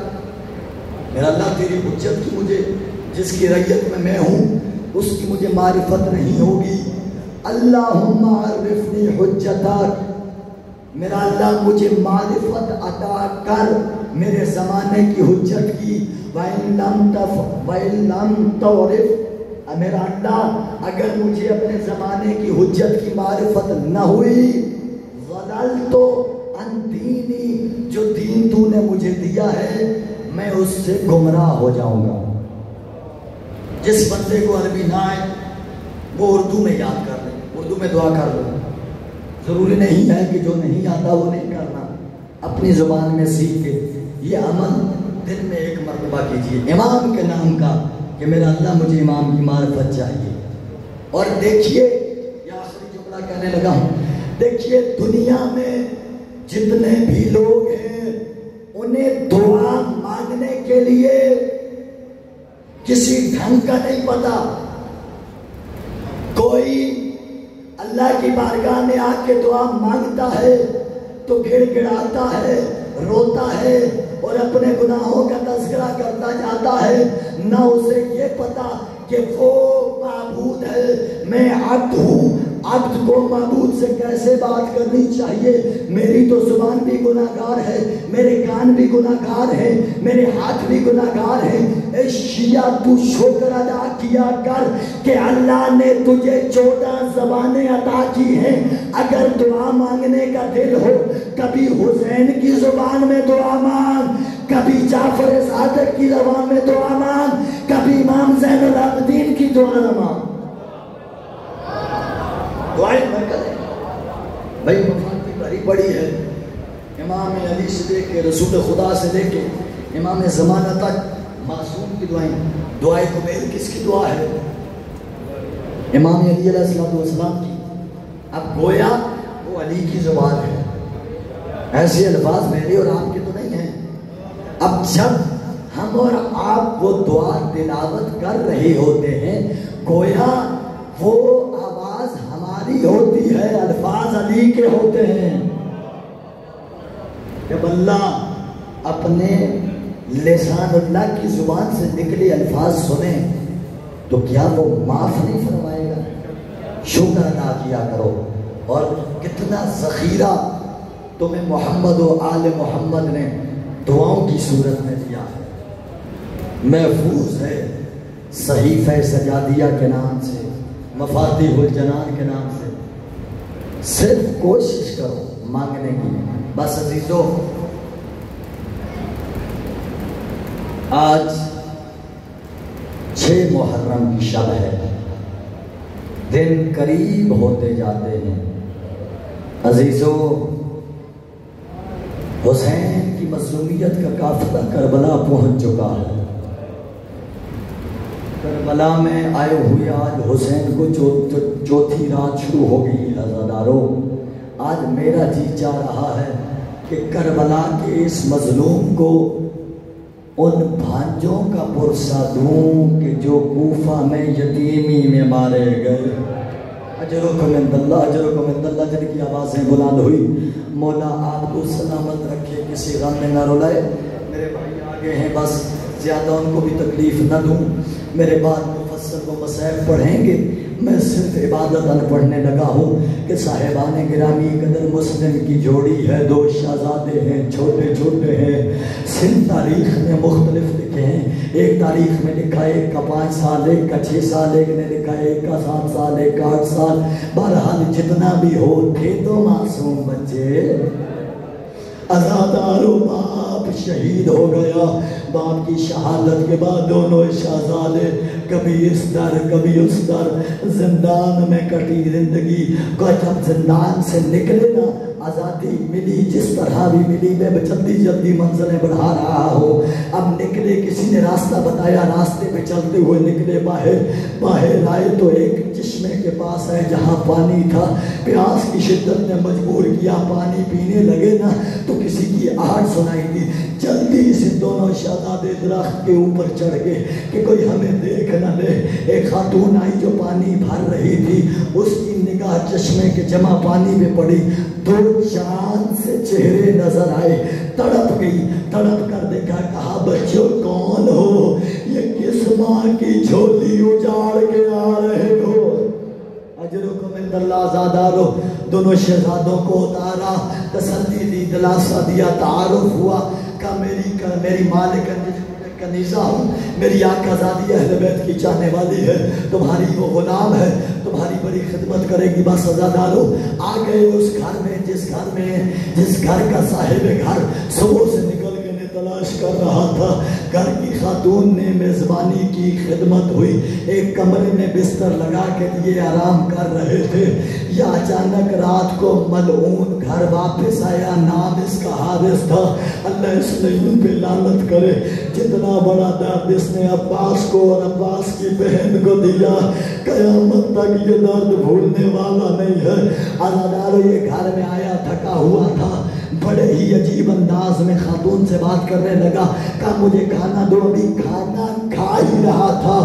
میرا اللہ تیری حجت کی مجھے، جس کی ریت میں ہوں اس کی مجھے معرفت نہیں ہوگی. اللہم عرفنی حجتک، میرا اللہ مجھے معرفت عطا کر میرے زمانے کی حجت کی. وَإِن لَمْ تَعْرِف، میرا اللہ اگر مجھے اپنے زمانے کی حجت کی معرفت نہ ہوئی، ضللت عن دینی، جو دین تو نے مجھے دیا ہے میں اس سے گمراہ ہو جاؤں گا. جس بندے کو عربی نہ آئے وہ اردو میں یاد کر لے، اردو میں دعا کر لے. ضروری نہیں ہے کہ جو نہیں آتا وہ نہیں کرنا، اپنی زبان میں سیکھ کے یہ عمل دن میں ایک مرتبہ کیجیے امام کے نام کا، کہ میرا اللہ مجھے امام کی معرفت چاہیے. اور دیکھیے، یہ آخری جملہ کہنے لگا ہوں، دیکھیے دنیا میں جتنے بھی لوگ ہیں انہیں دعا مانگنے کے لیے کسی ڈھنگ کا نہیں پتا. کوئی اللہ کی بارگاہ میں آ کے دعا مانگتا ہے تو گڑ گڑاتا ہے، روتا ہے اور اپنے گناہوں کا تذکرہ کرتا جاتا ہے. نہ اسے یہ پتا کہ وہ معبود ہے، میں عبد ہوں، عبد کو معبود سے کیسے بات کرنی چاہیے. میری تو زبان بھی گناہگار ہے، میرے کان بھی گناہگار ہیں، میرے ہاتھ بھی گناہگار ہیں. اے شیعہ تو شکر ادا کیا کر کہ اللہ نے تجھے 14 زبانیں عطا کی ہیں. اگر دعا مانگنے کا دل ہو، کبھی حسین کی زبان میں دعا مانگ، کبھی جعفر صادق کی زبان میں دعا مانگ، کبھی امام زین العابدین کی دعا مانگ. دعائیں برکت ہے بھائی. مفاتیح بڑی بڑی ہے، امام علی سے لے کے رسول خدا سے لے کے امام زمانہ تک معصوم کی دعائیں. دعائے قبیل کس کی دعا ہے؟ امام علی علیہ السلام کی. اب گویا وہ علی کی زبان ہے، ایسے الفاظ میرے اور آپ کے تو نہیں ہیں. اب جب ہم اور آپ وہ دعا تلاوت کر رہے ہوتے ہیں، گویا وہ آواز ہماری ہوتی ہے، الفاظ علی کے ہوتے ہیں. جب اللہ اپنے لسان اللہ کی زبان سے نکلے الفاظ سنیں تو کیا وہ معاف نہیں فرمائے گا؟ شکر ادا کیا کرو. اور کتنا ذخیرہ تمہیں محمد و آل محمد نے دعاؤں کی صورت میں دیا ہے. محفوظ ہے صحیفہ سجادیہ کے نام سے، مفاتیح الجنان کے نام سے. صرف کوشش کرو مانگنے کی. بس عزیزو، آج 6 محرم کی شب ہے، دن قریب ہوتے جاتے ہیں. عزیزو، حسین کی مظلومیت کا قافلہ کربلا پہنچ چکا ہے. کربلا میں آئے ہوئے آج حسین کو چوتھی رات شروع ہو گئی. عزادارو، آج میرا جی چاہ رہا ہے کہ کربلا کے اس مظلوم کو ان بھانجوں کا پرسہ دوں کہ جو کوفہ میں یتیمی میں مارے گئے. اجرکم عند اللہ، اجرکم عند اللہ. جن کی آوازیں بلند ہوئی، مولا آپ کو سلامت رکھے، کسی غم میں نہ رلائے. میرے بھائی آگے ہیں، بس زیادہ ان کو بھی تکلیف نہ دوں. میرے بعد مفصل و مسائل پڑھیں گے. میں صرف عبادت پڑھنے لگا ہوں کہ صاحبان گرامی قدر مسلم کی جوڑی ہے. 2 شہزادے ہیں، چھوٹے چھوٹے ہیں. سن تاریخ میں مختلف لکھے ہیں. ایک تاریخ میں لکھا ہے ایک کا 5 سال، ایک کا 6 سال، ایک نے لکھا ہے ایک کا 7 سال، ایک کا 8 سال. بہرحال جتنا بھی ہو، تھے تو معصوم بچے. عزادارو، باپ شہید ہو گیا. باپ کی شہادت کے بعد دونوں شہزادے کبھی اس در کبھی اس در، زندان میں کٹی زندگی. جب زندان سے نکلے نا، آزادی ملی جس طرح بھی ملی. میں جلدی جلدی منزلیں بڑھا رہا ہوں. اب نکلے، کسی نے راستہ بتایا، راستے پہ چلتے ہوئے نکلے. باہر آئے تو ایک چشمے کے پاس ہے جہاں پانی تھا. پیاس کی شدت نے مجبور کیا، پانی پینے لگے نا تو کسی کی آہٹ سنائی دی. جلدی سے دونوں شہزادے درخت کے اوپر چڑھ گئے کہ کوئی ہمیں دیکھ نہ لے. ایک خاتون آئی جو پانی بھر رہی تھی، اس کی نگاہ چشمے کے جمع پانی میں پڑی. 2 چاند سے چہرے نظر آئے. تڑپ گئی، تڑپ کر دیکھا، کہا بچوں کون ہو؟ یہ کس ماں کی جھولی اجاڑ کے آ رہے ہو؟ اجرکم عند اللہ. زادارو، دونوں شہزادوں کو اتارا، تسلی دی، دلاسا دیا، تعارف ہوا. کہا میری مالک کنیزہ ہوں، میری آقا زادی اہل بیت کی چاہنے والی ہے، تمہاری وہ غلام ہے، تمہاری بڑی خدمت کرے گی. بس عزادارو، آ گئے اس گھر میں جس گھر کا صاحب گھر صبح سے نکل کے تلاش کر رہا تھا. گھر کی خاتون نے میزبانی کی، خدمت ہوئی. ایک کمرے میں بستر لگا کے دیے، آرام کر رہے تھے. یا اچانک رات کو ملعون گھر واپس آیا. نام اس کا حارث تھا. اللہ اس نے ان پہ لعنت کرے. جتنا بڑا درد اس نے عباس کو اور عباس کی بہن کو دیا، قیامت تک یہ درد بھولنے والا نہیں ہے. عزادارو، یہ گھر میں آیا، تھکا ہوا تھا. بڑے ہی عجیب انداز میں خاتون سے بات کرنے لگا. کہا مجھے کھانا دو، ابھی کھانا کھا ہی رہا تھا.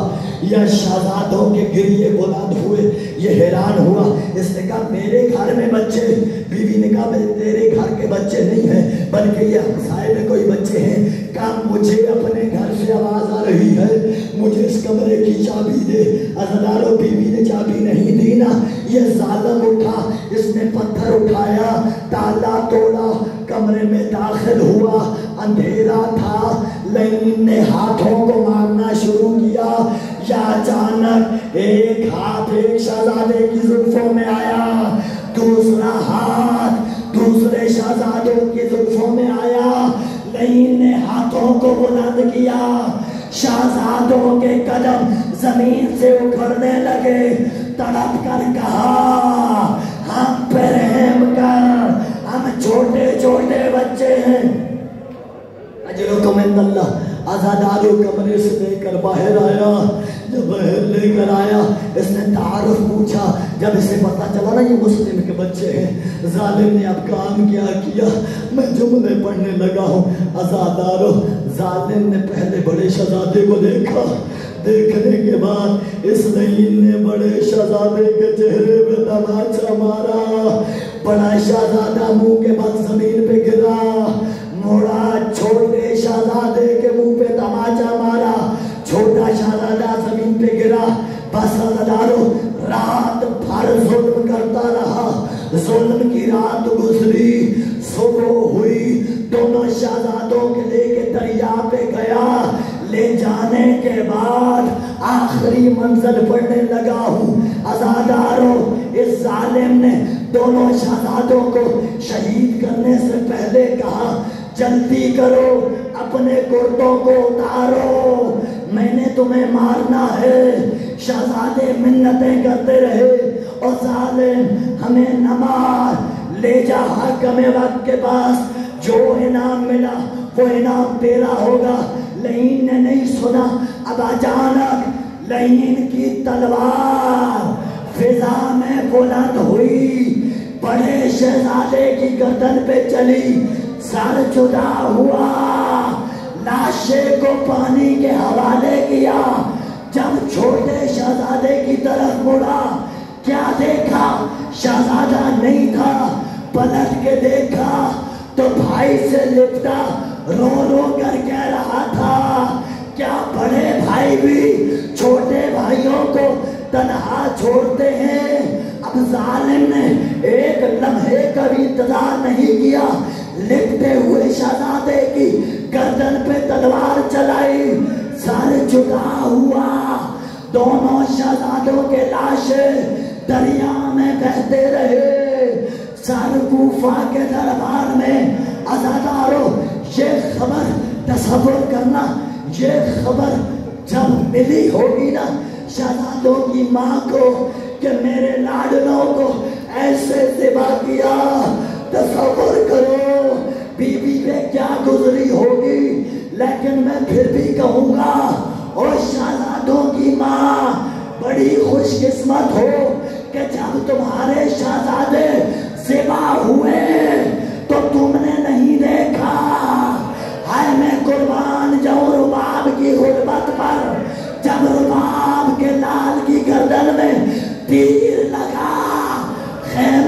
یا شہزادوں کے گریے بلند ہوئے. یہ حیران ہوا. اس نے کہا میرے گھر میں بچے. بیوی نے کہا تیرے گھر کے بچے نہیں ہیں، بلکہ یہ ہمسائے میں کوئی بچے ہیں. کہا مجھے اپنے گھر سے آواز آ رہی ہے، مجھے اس کمرے کی چابی دے. عزادارو، بیوی نے چابی نہیں دی نا. یہ ظالم اٹھا، اس نے پتھر اٹھایا، تالا توڑا، کمرے میں داخل ہوا. اندھیرا تھا. لعین نے ہاتھوں کو مارنا شروع کیا. یا اچانک ایک ہاتھ ایک شہزادے کی زلفوں میں آیا، دوسرا ہاتھ دوسرے شہزادوں کی زلفوں میں آیا. لعین نے ہاتھوں کو بلند کیا. شہزادوں کے قدم زمین سے اکھڑنے لگے. تڑپ کر کہا ہم پہ رحم کر، ہم چھوٹے چھوٹے بچے ہیں. اجرکم عند اللہ. عزادارو کمرے سے لے کر باہر آیا. جب باہر لے کر آیا، اس نے تعارف پوچھا. جب اسے پتا چلا نا یہ مسلم کے بچے ہیں، ظالم نے اب کام کیا. میں جملے پڑھنے لگا ہوں. عزادارو، ظالم نے پہلے بڑے شہزادے کو دیکھا. دیکھنے کے بعد اس لعین نے بڑے شہزادے کے چہرے پہ تماچا مارا. بڑا شہزادہ منہ کے بل زمین پہ گرا. موڑا، چھوٹے شہزادے کے منہ پہ تماچا مارا. چھوٹا شہزادہ زمین پہ گرا. بس عزادارو، رات بھر ظلم کرتا رہا. ظلم کی رات گزری. صبح ہوئی، دونوں شہزادوں کے لے کے دریا پہ گیا. لے جانے کے بعد آخری منزل پڑھنے لگا ہوں. عزادارو، اس ظالم نے دونوں شہزادوں کو شہید کرنے سے پہلے کہا جلدی کرو اپنے کرتوں کو اتارو، میں نے تمہیں مارنا ہے۔ شہزادے منتیں کرتے رہے اور ظالم ہمیں نہ مار، لے جا حاکم وقت کے پاس، جو انعام ملا وہ انعام تیرا ہوگا۔ لعین نے نہیں سنا، اب اچانک لعین کی تلوار فضا میں بلند ہوئی، بڑے شہزادے کی گردن پہ چلی، سر جدا ہوا، لاشے کو پانی کے حوالے کیا۔ جب چھوٹے شہزادے کی طرف مڑا، کیا دیکھا؟ شہزادہ نہیں تھا، پلٹ کے دیکھا تو بھائی سے لپٹا رو رو کر کہہ رہا تھا، کیا بڑے بھائی بھی چھوٹے بھائیوں کو تنہا چھوڑتے ہیں؟ اب ظالم نے ایک لمحے کا بھی انتظار نہیں کیا، لپٹے ہوئے شہزادے کی گردن پہ تلوار چلائی، سر جدا ہوا۔ دونوں شہزادوں کے لاشیں دریا میں بہتے رہے۔ سر کوفہ کے دربار میں عزادارو، یہ خبر تصور کرنا، یہ خبر جب ملی ہوگی نا شہزادوں کی ماں کو کہ میرے لاڈلوں کو ایسے ذبح کیا، تصور کرو بی بی پہ کیا گزری ہوگی۔ لیکن میں پھر بھی کہوں گا، اور شہزادوں کی ماں بڑی خوش قسمت ہو کہ جب تمہارے شہزادے ذبح ہوئے تو تم نے نہیں دیکھا۔ ہائے میں قربان جاؤں رباب کی غربت پر، جب رباب کے لال کی گردن میں تیر لگا، خیر